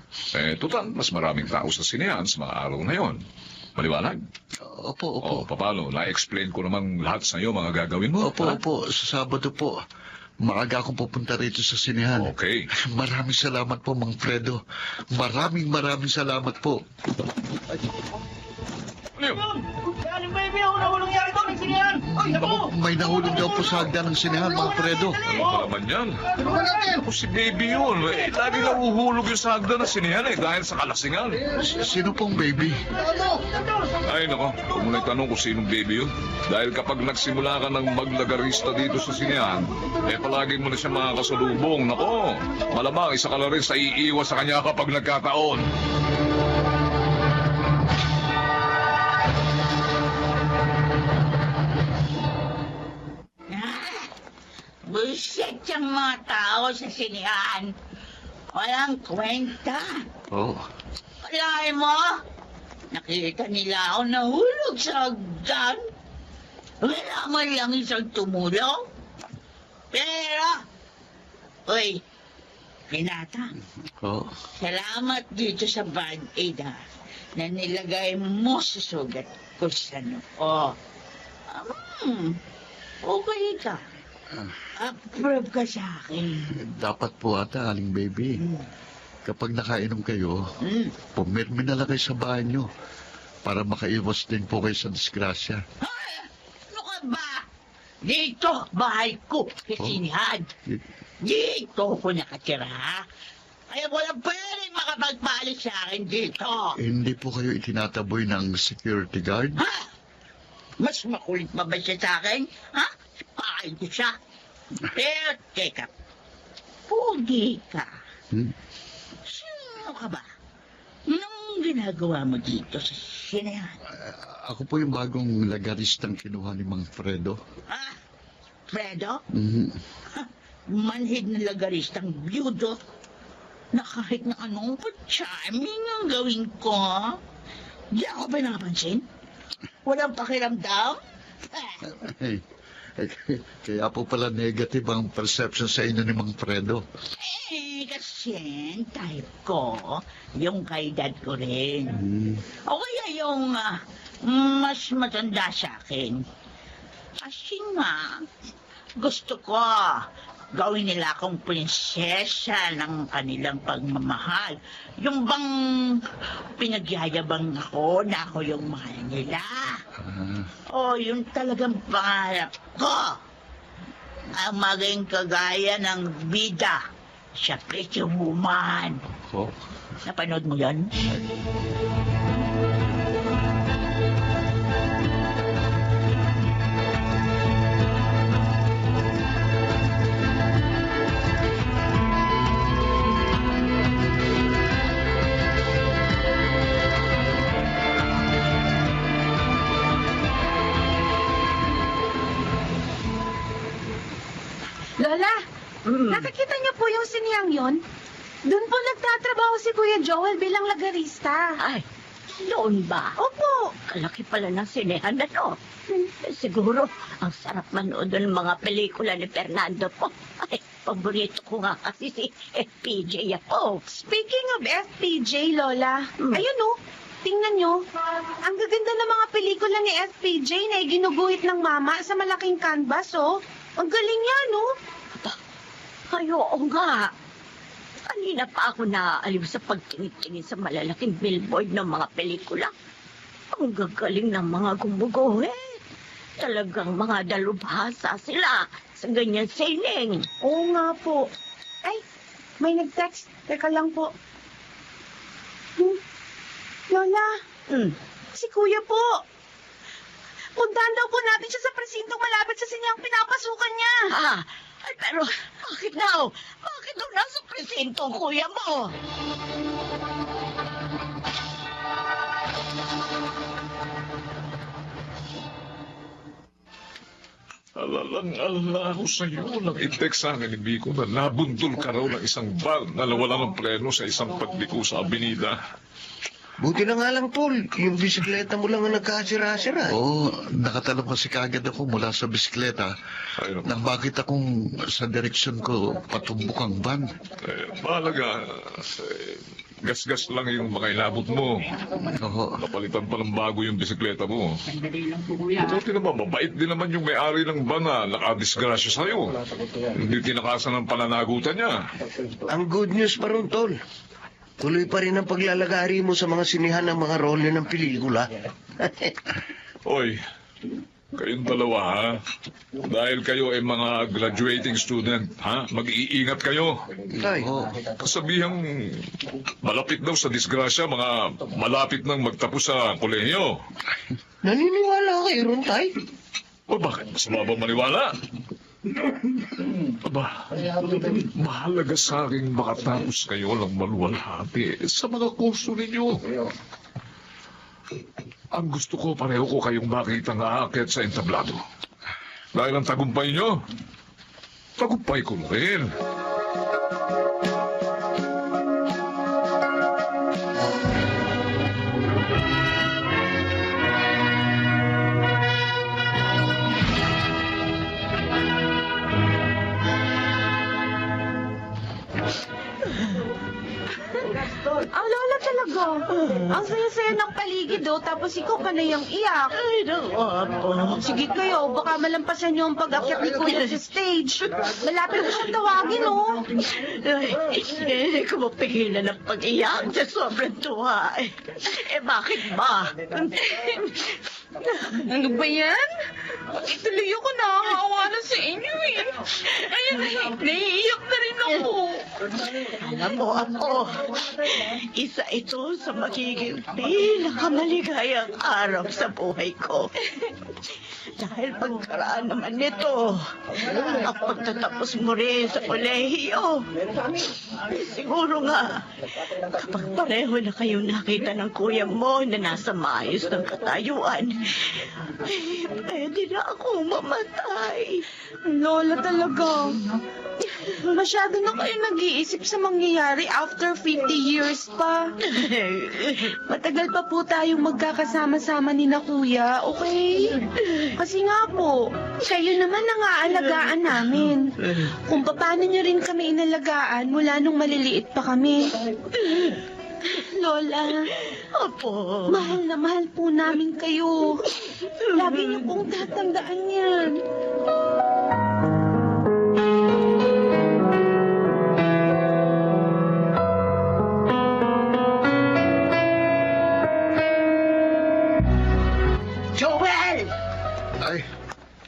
Total, mas maraming tao sa sinehan sa mga araw na yon. Maliwanag? Opo, opo. Paano? Na-explain ko naman lahat sa iyo mga gagawin mo. Opo, ha? opo. Sa Sabado po, maaga akong pupunta rito sa sinehan. Okay. Maraming salamat po, Mang Fredo. Maraming salamat po. Ano yun? May nahulog daw po sa hagdan ng sinehan, Mang Fredo. Ano pa naman yan? Ako si baby yun. Lagi nahuhulog yung sa hagdan ng sinehan dahil sa kalasingan. Sino pong baby? Ay, nako. Huwag mo na itanong kung sinong baby yun. Dahil kapag nagsimula ka ng maglagarista dito sa sinehan, palagi mo na siya makakasalubong. Nako, malamang isa ka na rin sa iiwas sa kanya kapag nagkataon. Bullshit ang mga tao sa sinihan. Walang kwenta. Oo. Kalahin mo, nakita nila ako nahulog sa hagdan. Wala man lang isang tumulong. Pero, uy, Renata, Oo. salamat dito sa Band-Aid na nilagay mo sa sugat ko sa noo. Okay ka. Approve ka sa akin. Dapat po ata, Aling Baby. Kapag nakainom kayo, pumirmi na lang kayo sa bahay nyo para makaiwas din po kayo sa disgrasya. Ano ka ba? Dito, bahay ko, kisinihan. Dito ako nakatira. Kaya walang pwedeng makapagpalit sa akin dito. Hindi po kayo itinataboy ng security guard? Ha? Mas makulit pa ba siya sa akin? Ha? Pakay ko siya. Pero, teka. Pugi ka. Sino ka ba? Anong ginagawa mo dito sa sinihan? Ako po yung bagong lagaristang kinuha ni Mang Fredo. Ha? Fredo? Mhm. Manhid na lagaristang byudo na kahit na anong pa-charming ang gawin ko. Di ako ba napansin? Walang pakiramdam? Hey, kaya po pala negative ang perception sa inyo ni Mang Fredo. Kasi type ko, yung kaedad ko rin. O kaya yung mas matanda sa akin. Kasi nga, gusto ko gawin nila akong prinsesa ng kanilang pagmamahal. Yung bang pinagyayabang ako na ako yung mahal nila. O yung talagang pangarap ko. Ang maging kagaya ng bida sa Pretty Woman. Oh. Napanood mo yan? Lola, nakikita niyo po yung siniyang yon? Doon po nagtatrabaho si Kuya Joel bilang lagarista. Ay, doon ba? Opo. Kalaki pala ng sinehan na to. Siguro, ang sarap manood ng mga pelikula ni Fernando po. Ay, paborito ko nga kasi si FPJ ako. Speaking of FPJ, Lola, ayun oh, tingnan niyo. Ang gaganda ng mga pelikula ni FPJ na ginuguhit ng mama sa malaking canvas, oh. Ang galing niya, no? Ay, oo nga. Kanina pa ako naaaliw sa pagtingin-tingin sa malalaking billboard ng mga pelikula. Ang gagaling ng mga gumuguhit. Talagang mga dalubhasa sila sa ganyan sining. Oo nga po. Ay, may nag-text. Teka lang po. Lola, si Kuya po. Puntahan daw po natin siya sa presintong malapit sa sinyang pinapasukan niya. Ay, pero bakit daw? Bakit daw nasa presinto ang kuya mo? Alalang-alala ako sa iyo nang i-text sa akin ni Biko na nabundol ka raw ng isang van na nawala ng preno sa isang pagliko sa abinida. Buti na nga lang, Tol. Yung bisikleta mo lang ang nagkasira-sira. Oo, nakatalong kasi kagad ako mula sa bisikleta. Ayun. Nang bakit akong sa direksyon ko patumbok ang van. Mahalaga, gas-gas lang yung mga inabot mo. Oo. Napalitan pa ng bago yung bisikleta mo. Buti naman, mabait din naman yung may-ari ng van na nakadisgrasya sa'yo. Hindi tinakasan ng pananagutan niya. Ang good news pa ron, Tol. Tuloy pa rin ang paglalagari mo sa mga sinihan ng mga role ng pelikula. Oy, kayong dalawa ha? Dahil kayo ay mga graduating student, ha? Mag-iingat kayo. Tay, Kasabihang malapit daw sa disgrasya, mga malapit nang magtapos sa kolehiyo. naniniwala kayo ron, Tay? O bakit? Masama ba maniwala? Aba, mahalaga sa akin makatapos kayo ng maluwalhati sa mga kurso ninyo. Ang gusto ko, pareho ko kayong makita ng aakyat sa entablado. Dahil ang tagumpay nyo, tagumpay ko na rin. Ang lola talaga. Ang saya-saya ng paligid, oh, tapos ikaw pa na yung iyak. Ay, naku. Sige kayo, baka malampasan niyo ang pag-akyat ni Kuya sa stage. Malapit ko siyang tawagin, oh. Ay, hindi ko mapigilan ng pag-iyak sa sobrang tuwa. Bakit ba? Ano ba yan? Ituloy ako nakakawa na sa inyo, eh. Ayun, naiiyak na rin ako. Alam mo ako, isa ito sa magiging pinakamaligayang araw sa buhay ko. Dahil pagkaraan naman nito, ang pagtatapos mo rin sa kolehiyo. Siguro nga, kapag pareho na kayo nakita ng kuya mo na nasa maayos ng katayuan, pwede na akong mamatay. Lola talaga. Masyado na kayo nag-iisip sa mangyayari after 50 years pa. Matagal pa po tayong magkakasama-sama ni na kuya, okay? Kasi nga po, kayo naman ang aalagaan namin. Kung paano niyo rin kami inalagaan mula nung maliliit pa kami. Lola, Opo. mahal na mahal po namin kayo. Lagi niyo pong tatandaan yan. Joel! Ay,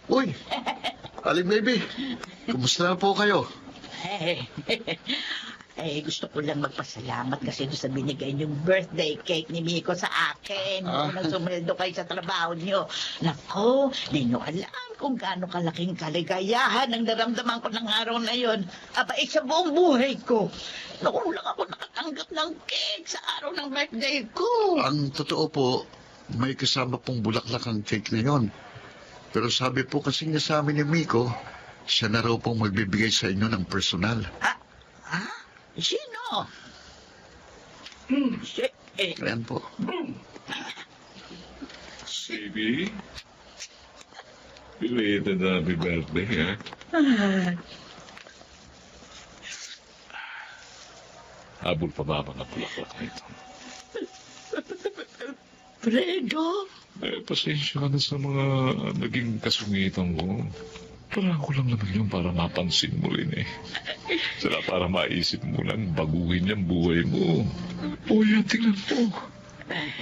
uy, Aling Baby, kumusta na po kayo? Gusto ko lang magpasalamat kasi doon sa binigay niyong birthday cake ni Miko sa akin. Nung sumweldo kayo sa trabaho niyo. Nako, di niyo alam kung gaano kalaking kaligayahan ang naramdaman ko ng araw na yon. Abay, sa buong buhay ko. Noon lang ako nakatanggap ng cake sa araw ng birthday ko. Ang totoo po, may kasama pong bulaklak ang cake na yon. Pero sabi po kasi niya sa amin ni Miko, siya na raw pong magbibigay sa inyo ng personal. Sino? Ayan po. Baby, belated happy birthday, ha? Habol pa ba mga bulaklak na ito? Fredo? Pasensya ka na sa mga naging kasungitan ko. Parang ko lang naman yun para mapansin mo rin eh. Saka para maisip mo lang, baguhin yung buhay mo. O yan, tingnan mo.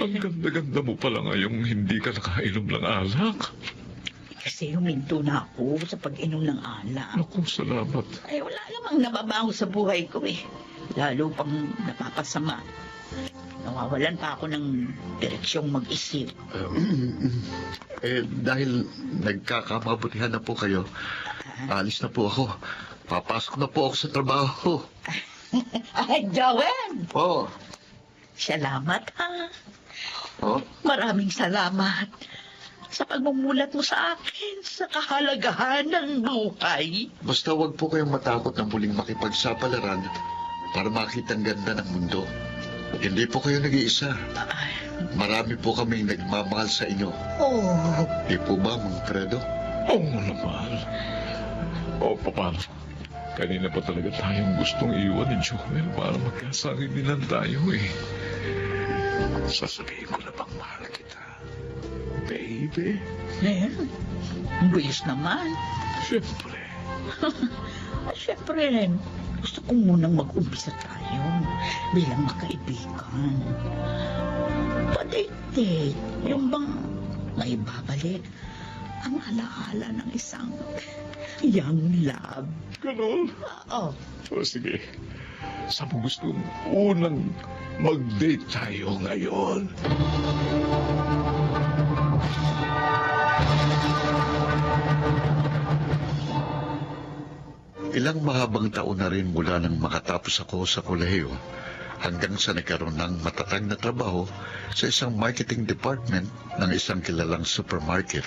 Ang ganda-ganda mo pala ngayong hindi ka nakainom ng alak. Kasi huminto na ako sa pag-inom ng alak. Naku, salamat. Ay, wala namang nababago sa buhay ko eh. Lalo pang napapasama. Nawawalan pa ako ng direksyong mag-isip. Dahil nagkakamabutihan na po kayo, alis na po ako. Papasok na po ako sa trabaho. Ay, Joel! Oh, Salamat, ha? oh. Maraming salamat sa pagmumulat mo sa akin sa kahalagahan ng buhay. Basta wag po kayong matakot na muling makipagsapalaran para makita ang ganda ng mundo. Hindi po kayo nag-iisa. Marami po kaming nagmamahal sa inyo. Oh, Di po ba, Mang Fredo? Oo naman. O, paano? Kanina pa talaga tayong gustong iwan ni Joel para magkasanginan tayo eh. Sasabihin ko na bang mahal kita? Baby? ang bilis naman. Siyempre. Siyempre, gusto ko munang mag-umpisa tayo bilang magkaibigan. Pa-date, yung bang may babalik ang alaala ng isang young love. Ganun? Oo. O sige. Saan mo gusto unang mag-date tayo ngayon? Ilang mahabang taon na rin mula nang makatapos ako sa kolehiyo hanggang sa nagkaroon ng matatag na trabaho sa isang marketing department ng isang kilalang supermarket.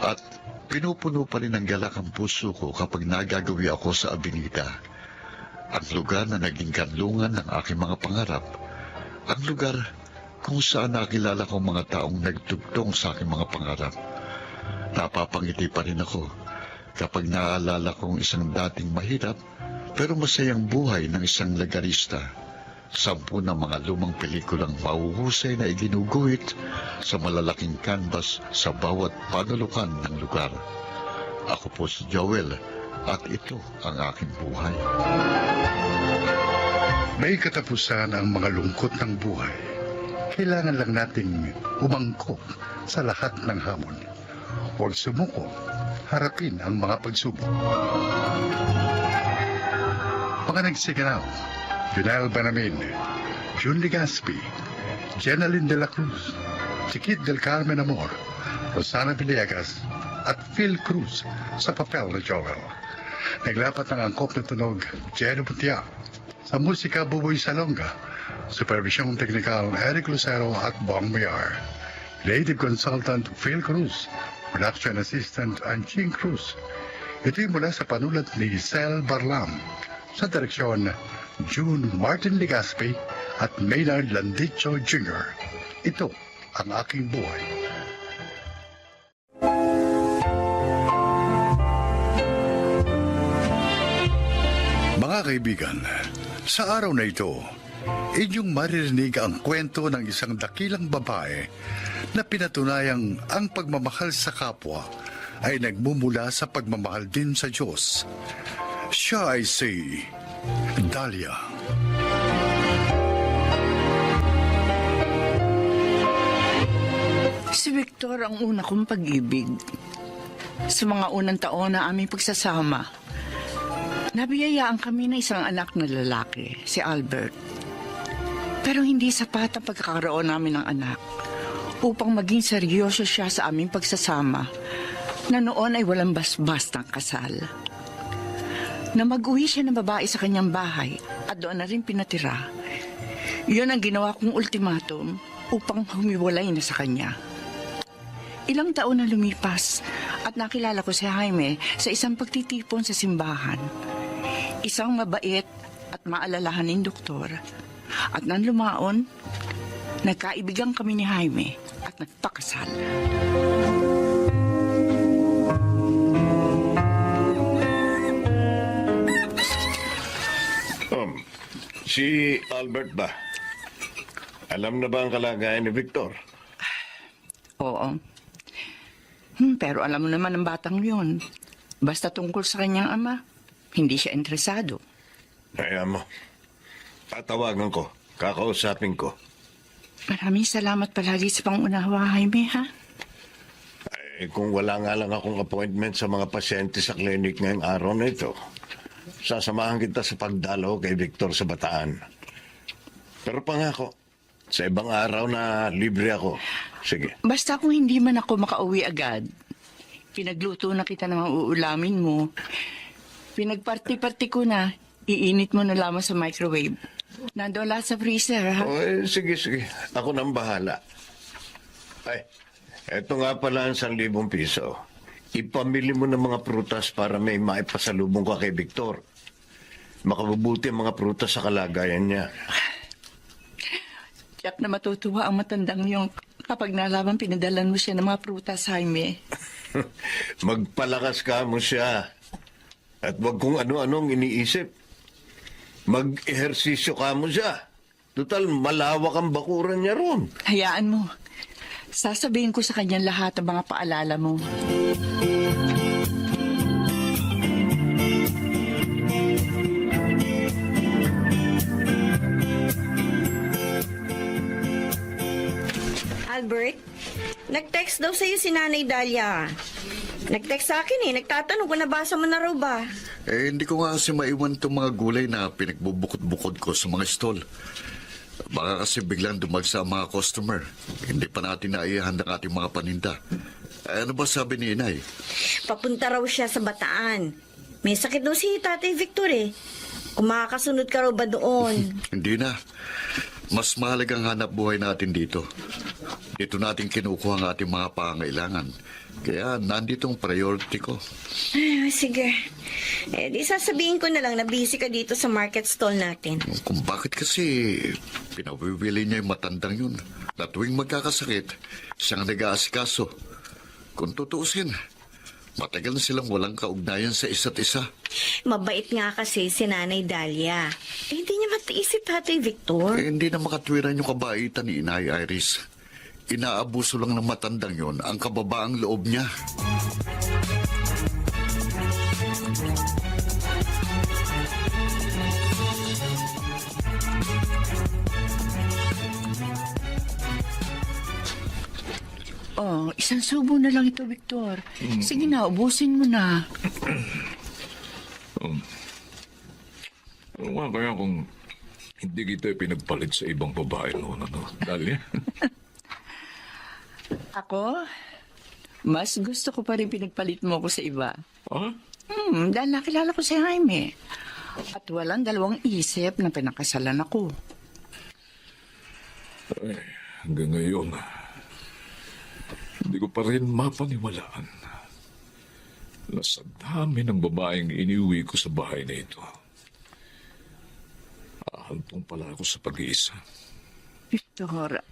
At Pinupuno pa rin ng galak ang puso ko kapag nagagawi ako sa Avenida. Ang lugar na naging kanlungan ng aking mga pangarap. Ang lugar kung saan nakilala ko mga taong nagtugtong sa aking mga pangarap. Napapangiti pa rin ako kapag naaalala kong isang dating mahirap pero masayang buhay ng isang lagarista. 10 ng mga lumang pelikulang mahuhusay na iginuguhit sa malalaking canvas sa bawat panulukan ng lugar. Ako po si Joel at ito ang aking buhay. May katapusan ang mga lungkot ng buhay. Kailangan lang nating umangkop sa lahat ng hamon. Huwag sumuko, harapin ang mga pagsubok. Mga nagsiganaw, Junel Banamin, June Legaspi, Jenaline de la Cruz, Chiquit del Carmen Amor, Rosana Villegas, at Phil Cruz sa papel na Joel. Naglapat ng angkop na tunog, Jeno Putia. Sa musika, Buboy Salonga. Supervisyong teknikal, Eric Lucero at Bong Mayar. Creative consultant, Phil Cruz. Production assistant, Anching Cruz. Ito'y mula sa panulat ni Sel Barlam. Sa direksyon, June Martin Legaspi at Maynard Landicho Jr. Ito ang aking buhay. Mga kaibigan, sa araw na ito, inyong maririnig ang kwento ng isang dakilang babae na pinatunayang ang pagmamahal sa kapwa ay nagmumula sa pagmamahal din sa Diyos. Siya ay si Dahlia. Si Victor ang una kong pag-ibig. Sa mga unang taon na aming pagsasama, nabiyayaan kami ng isang anak na lalaki, si Albert. Pero hindi sapat ang pagkakaroon namin ng anak upang maging seryoso siya sa aming pagsasama na noon ay walang basbastang kasal. Na mag-uwi siya ng babae sa kanyang bahay at doon na rin pinatira. Iyon ang ginawa kong ultimatum upang humiwalay na sa kanya. Ilang taon na lumipas at nakilala ko si Jaime sa isang pagtitipon sa simbahan. Isang mabait at maalalahaning doktor. At nang lumaon, nagkaibigan kami ni Jaime at nagpakasal. Si Albert ba? Alam na ba ang kalagayan ni Victor? Oo. Pero alam mo naman ang batang yun. Basta tungkol sa kanyang ama, hindi siya interesado. Kaya mo. Tatawagan ko. Kakausapin ko. Maraming salamat palagi sa pangunawa, Jaime, ha? Kung wala nga lang akong appointment sa mga pasyente sa klinik ngayong araw na ito, sasamahan kita sa pagdalaw kay Victor sa Bataan. Pero pangako, sa ibang araw na libre ako. Sige. Basta kung hindi man ako makauwi agad, pinagluto na kita ng mga uulamin mo. Pinagparti-parti ko na, iinit mo na lamang sa microwave. Nandoon lahat sa freezer, ha? Sige. Ako nang bahala. Ay, eto nga pala ang 1,000 piso. Ipamili mo ng mga prutas para may maipasalubong ka kay Victor. Makabubuti ang mga prutas sa kalagayan niya. Tiyak na matutuwa ang matandang yung kapag nalaman pinadalan mo siya ng mga prutas, Jaime. Magpalakas ka mo siya. At wag kung ano-anong iniisip. Mag-ehersisyo ka mo siya. Total, malawak ang bakuran niya ron. Hayaan mo. Sasabihin ko sa kanya lahat ang mga paalala mo. Albert, nag-text daw sa'yo si Nanay Dahlia. Nag-text sa akin nagtatanong kung nabasa mo na raw ba. Hindi ko nga kasi maiwan itong mga gulay na pinagbubukod-bukod ko sa mga stall. Baka kasi biglang dumagsa ang mga customer. Hindi pa natin naihanda ang ating mga paninda. Ano ba sabi ni Inay? Papunta raw siya sa Bataan. May sakit daw si Tatay Victor Kung makakasunod ka raw ba doon? Hindi na. Mas mahalagang hanap buhay natin dito. Dito natin kinukuha ang ating mga pangailangan. Kaya nandito ang priority ko. Ay, sige. Di sasabihin ko na lang na busy ka dito sa market stall natin. Kung bakit kasi pinawiwili niya yung matandang yun. Na tuwing magkakasakit, siyang nag-aasikaso. Kung tutuusin, matagal na silang walang kaugnayan sa isa't isa. Mabait nga kasi si Nanay Dahlia. Hindi niya matiis si Tatay Victor. Hindi na makatwiran yung kabaitan ni Inay Iris. Inaabuso lang ng matandang yon ang kababaang loob niya. Oh, isang subo na lang ito, Victor. Sige na, ubusin mo na. Ano nga kaya kung hindi kita pinagpalit sa ibang babae noon, ano? Dahlia? Ako? Mas gusto ko pa rin pinagpalit mo ko sa iba. Ha? Dahil nakilala ko si Jaime. At walang dalawang isip na pinakasalan ako. Ay, hanggang ngayon, hindi ko pa rin mapaniwalaan na sa dami ng babaeng iniuwi ko sa bahay na ito, ahantong pala ako sa pag-iisa. Victor,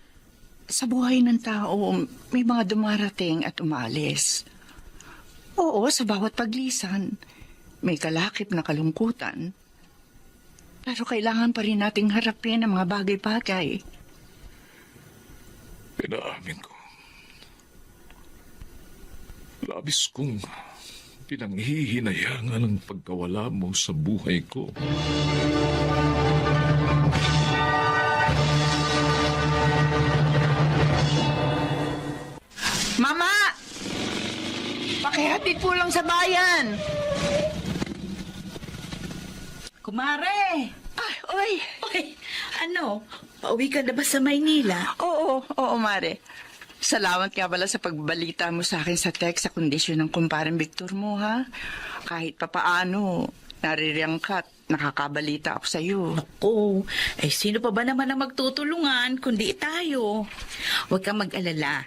sa buhay ng tao, may mga dumarating at umalis. Oo, sa bawat paglisan, may kalakip na kalungkutan. Pero kailangan pa rin nating harapin ang mga bagay-bagay. Pinaamin ko. Labis kong pinanghihinayangan ang pagkawala mo sa buhay ko. Mama! Pakihatid po lang sa bayan! Kumare! Ay, oy! Oy, ano? Pauwi ka na ba sa Maynila? Oo, Mare. Salamat nga pala sa pagbalita mo sa akin sa text sa kondisyon ng kumparing Victor mo, ha? Kahit papaano, naririyang ka at nakakabalita ako sa iyo. Naku, sino pa ba naman ang magtutulungan kundi tayo? Huwag kang mag-alala.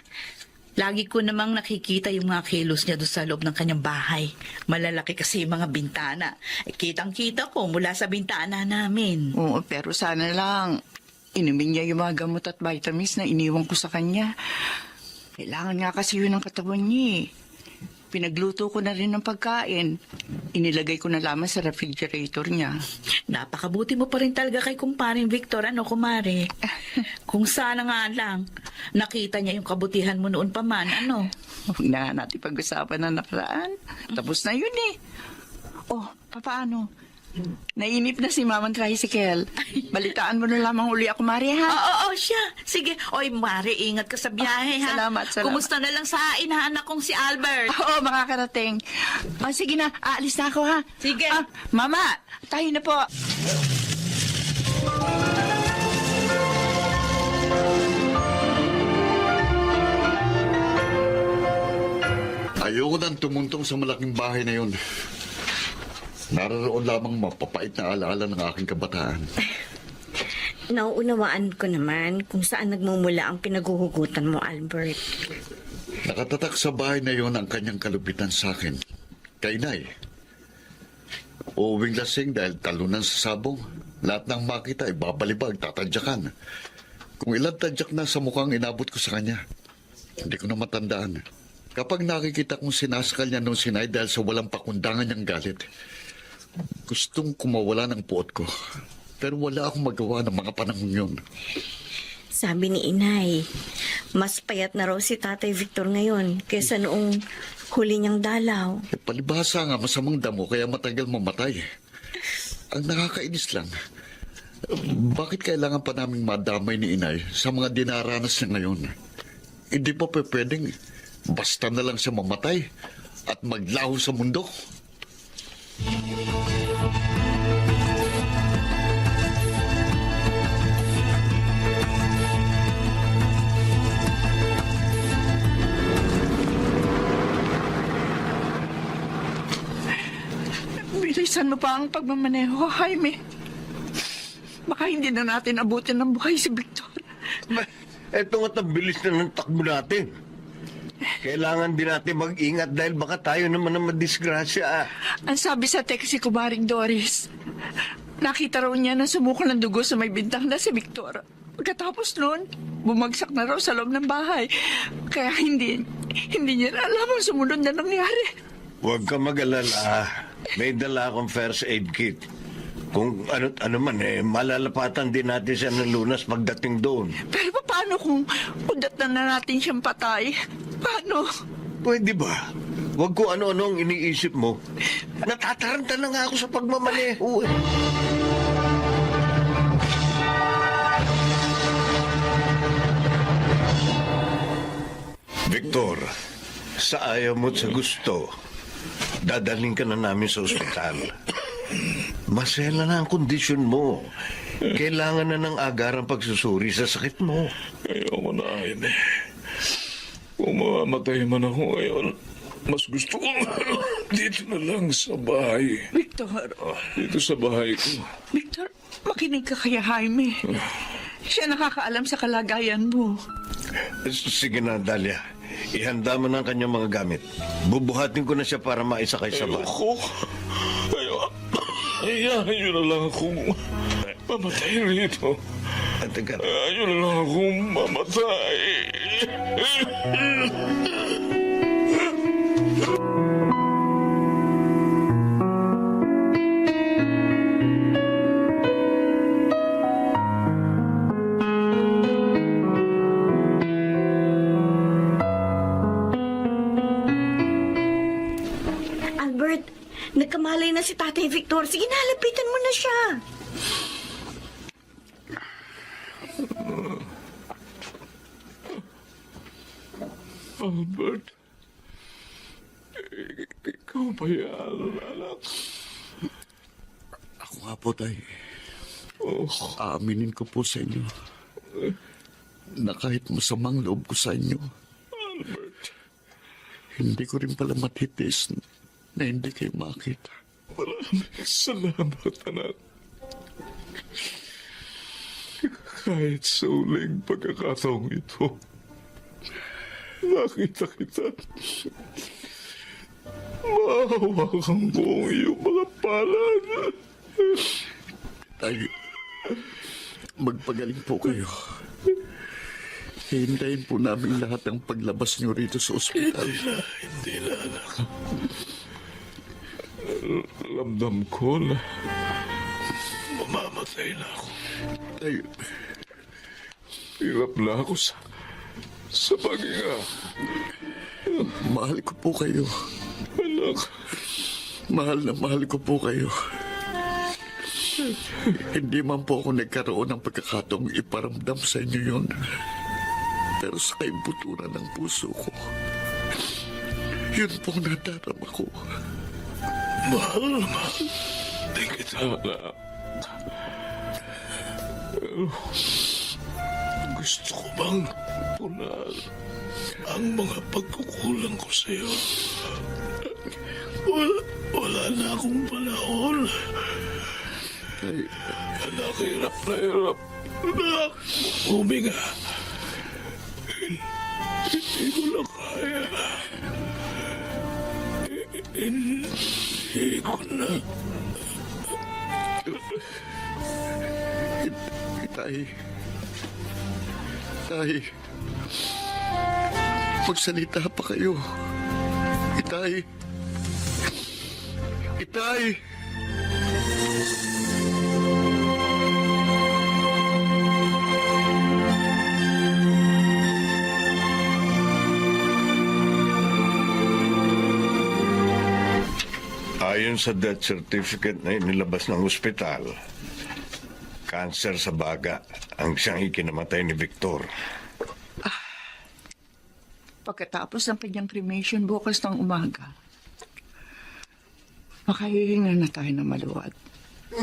Lagi ko namang nakikita yung mga kilos niya doon sa loob ng kanyang bahay. Malalaki kasi yung mga bintana. Kitang-kita ko mula sa bintana namin. Oo, pero sana lang, inumin niya yung mga gamot at vitamins na iniwan ko sa kanya. Kailangan nga kasi yun ang katawan niya. Pinagluto ko na rin ng pagkain. Inilagay ko na lamang sa refrigerator niya. Napakabuti mo pa rin talaga kay kumparing Victor, ano, kumare? Kung sana nga lang, nakita niya yung kabutihan mo noon pa man, ano? Huwag na natin pag-usapan na nakaraan. Tapos na yun eh. Oh, papaano? Nainip na si Mamang Tricycle. Balitaan mo na lamang uli ako, Mari, ha? Oo, siya. Sige. Oy, Mare, ingat ka sa biyahe, ha? Salamat. Kumusta na lang sa inaanak kong si Albert? Oo, makakarating. Sige na, aalis na ako, ha? Sige. Mama, tayo na po. Ayoko nang tumuntong sa malaking bahay na yun. Naroon lamang mapapait na alaala ng aking kabataan. Nauunawaan ko naman kung saan nagmumula ang pinaguhugutan mo, Albert. Nakatatak sa bahay na yon ang kanyang kalupitan sa akin. Kay Inay. Uuwing lasing dahil talunan sa sabong. Lahat ng makita ay babalibag, tatadyakan. Kung ilang tadyak na sa mukhang inabot ko sa kanya, hindi ko na matandaan. Kapag nakikita kong sinasakal niya nung sinay dahil sa walang pakundangan niyang galit, gustong kumawala ng puot ko. Pero wala akong magawa ng mga panahon yun. Sabi ni Inay, mas payat na raw si Tatay Victor ngayon kaysa noong huli niyang dalaw. Palibhasa nga masamang damo kaya matagal mamatay. Ang nakakainis lang, bakit kailangan pa naming madamay ni Inay sa mga dinaranas niya ngayon? Hindi pa pwedeng basta na lang siya mamatay at maglaho sa mundo. Bilisan mo pa ang pagmamaneho, Jaime. Baka hindi na natin abutin ng buhay si Victor. Eto nga't ang bilis na ng takbo natin. Kailangan din natin mag-ingat dahil baka tayo naman ang madisgrasya. Ang sabi sa text si Kumaring Doris, nakita raw niya na sumuko ng dugo sa may bintang na si Victor. Pagkatapos noon, bumagsak na raw sa loob ng bahay. Kaya hindi niya na alam ang sumunod na nangyari. Huwag ka mag-alala. May dala akong first aid kit. Kung ano man malalapatan din natin siya ng lunas pagdating doon. Pero paano kung udat na natin siyang patay? Paano? Pwede ba? Huwag ko ano-ano ang iniisip mo. Natataranta na nga ako sa pagmamaneho. Victor, sa ayaw mo't sa gusto, dadalhin ka na namin sa ospital. Masela na ang kondisyon mo. Kailangan na ng agarang pagsusuri sa sakit mo. Ayoko na, Aine. Kung mamamatay man ako ngayon, mas gusto ko dito na lang sa bahay. Victor, Dito sa bahay ko. Victor, makinig ka kaya Jaime. Siya nakakaalam sa kalagayan mo. Sige na, Dalia. Ihanda mo na ang kanyang mga gamit. Bubuhatin ko na siya para maisakay sa bus. Ayoko. Hayaan nyo na lang akong mamatay rito. Teka. Hayaan nyo na lang akong mamatay. Albert, nagkamalay na si Tatay Victor. Sige na, lapitan mo na siya. Albert, ikaw ba yan, anak? Ako nga po, Tay. Oh, Aaminin ko po sa inyo na kahit masamang loob ko sa inyo, Albert, hindi ko rin pala matitis na hindi kayo makita. maraming salamat, anak. Kahit sa uling pagkakataong ito, nakita kita. Mahawakan ko ang iyong mga palad. Tay, magpagaling po kayo. Hintayin po namin lahat ang paglabas niyo rito sa ospital. Hindi na, anak. Ramdam ko na mamamatay na ako. Tay, Hirap na ako sa paghinga. mahal ko po kayo. Anak, Mahal na mahal ko po kayo. Hindi man po ako nagkaroon ng pagkakataong iparamdam sa inyo yun. Pero sa kaibuturan ng puso ko, yun pong nadarama ko. mahal din kita, anak. Pero gusto ko bang punan ang mga pagkukulang ko sa'yo? Wala na akong panahon. Tay, Anak, hirap na hirap. Anak, huminga. Hindi ko na kaya. Hindi ko na. Tay, Tay, magsalita pa kayo. Itay, Itay. Ayon sa death certificate na inilabas ng ospital, cancer sa baga ang siyang ikinamatay ni Victor. Pagkatapos ng kanyang cremation bukas ng umaga, makahihinga na tayo ng maluwag.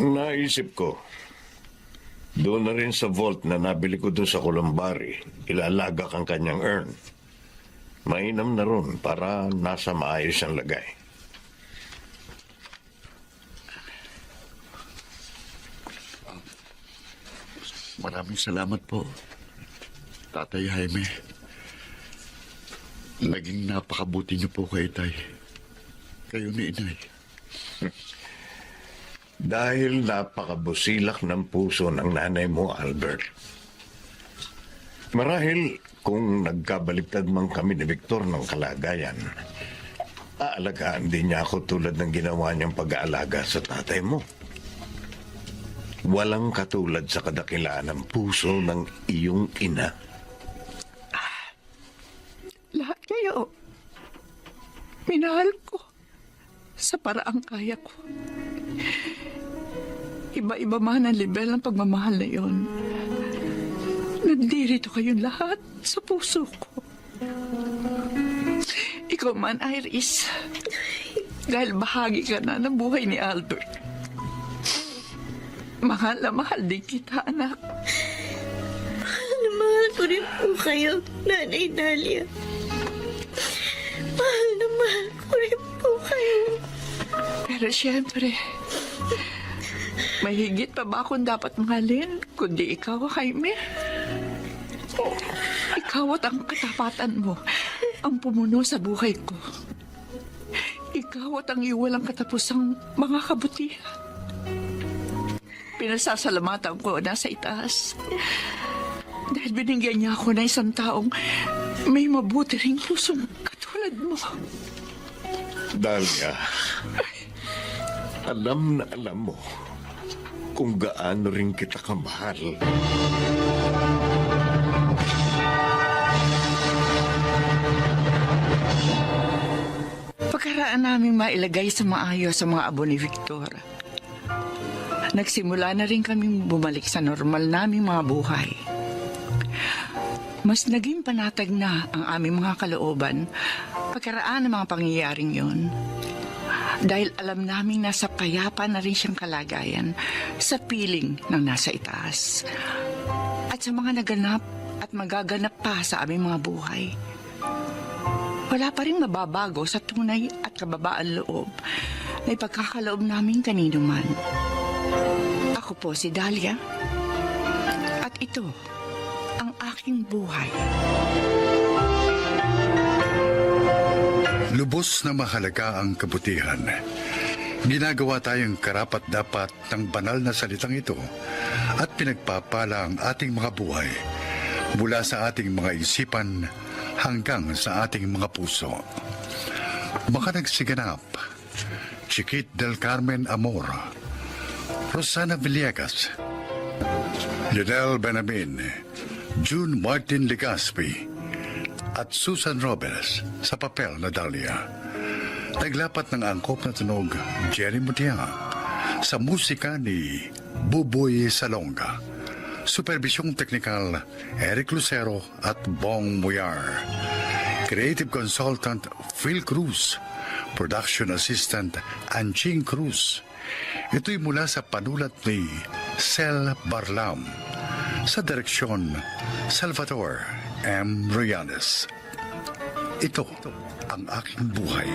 Naisip ko, doon na rin sa vault na nabili ko doon sa Columbari, ilalagak ang kanyang urn. Mainam na ron para nasa maayos ang lagay. Maraming salamat po, Tatay Jaime. Naging napakabuti niyo po kay Tay. Kayo ni Inay. Dahil napakabusilak ng puso ng nanay mo, Albert. Marahil kung nagkabaliktad man kami ni Victor ng kalagayan, aalagaan din niya ako tulad ng ginawa niyang pag-aalaga sa tatay mo. Walang katulad sa kadakilaan ng puso ng iyong ina. Lahat kayo, minahal ko sa paraang kaya ko. Iba-iba man ang level ng pagmamahal na yun. Nandirito kayong lahat sa puso ko. Ikaw man, Iris, dahil bahagi ka na ng buhay ni Albert. Mahal na mahal din kita, anak. Mahal ko rin po kayo, Nanay Dalia. Mahal na mahal ko rin po kayo. Pero siyempre, may higit pa ba akong dapat mahalin kundi ikaw, Jaime? Ikaw at ang katapatan mo ang pumuno sa buhay ko. Ikaw at ang iwalang katapusang mga kabutihan. Pinasasalamatan ko na sa itaas. Dahil binigyan niya ako ng isang taong may mabuti ring pusong katulad mo. Dalia, alam na alam mo kung gaano rin kita kamahal. Pagkaraan namin mailagay sa maayos sa mga abo ni Victor, nagsimula na rin kaming bumalik sa normal naming mga buhay. Mas naging panatag na ang aming mga kalooban pagkaraan ng mga pangyayaring yon. Dahil alam naming nasa payapa na rin siyang kalagayan sa piling ng nasa itaas. At sa mga naganap at magaganap pa sa aming mga buhay. Wala pa rin mababago sa tunay at kababaan loob na ipagkakaloob namin kanino man. Ako po si Dalia. At ito ang aking buhay. Lubos na mahalaga ang kabutihan. Ginagawa tayong karapat-dapat ng banal na salitang ito at pinagpapala ang ating mga buhay mula sa ating mga isipan hanggang sa ating mga puso. Makanagsiganap, Chiquit del Carmen Amor, Rosana Villegas, Lionel Benamin, June Martin Legaspi, at Susan Robles sa papel na Dalia. Naglapat ng angkop na tunog Jerry Mutia sa musika ni Buboy Salonga. Supervisyong teknikal Eric Lucero at Bong Muyar. Creative Consultant Phil Cruz. Production Assistant Anching Cruz. Ito'y mula sa panulat ni Sel Barlam. Sa direksyon Salvador M. Royanes. Ito ang aking buhay.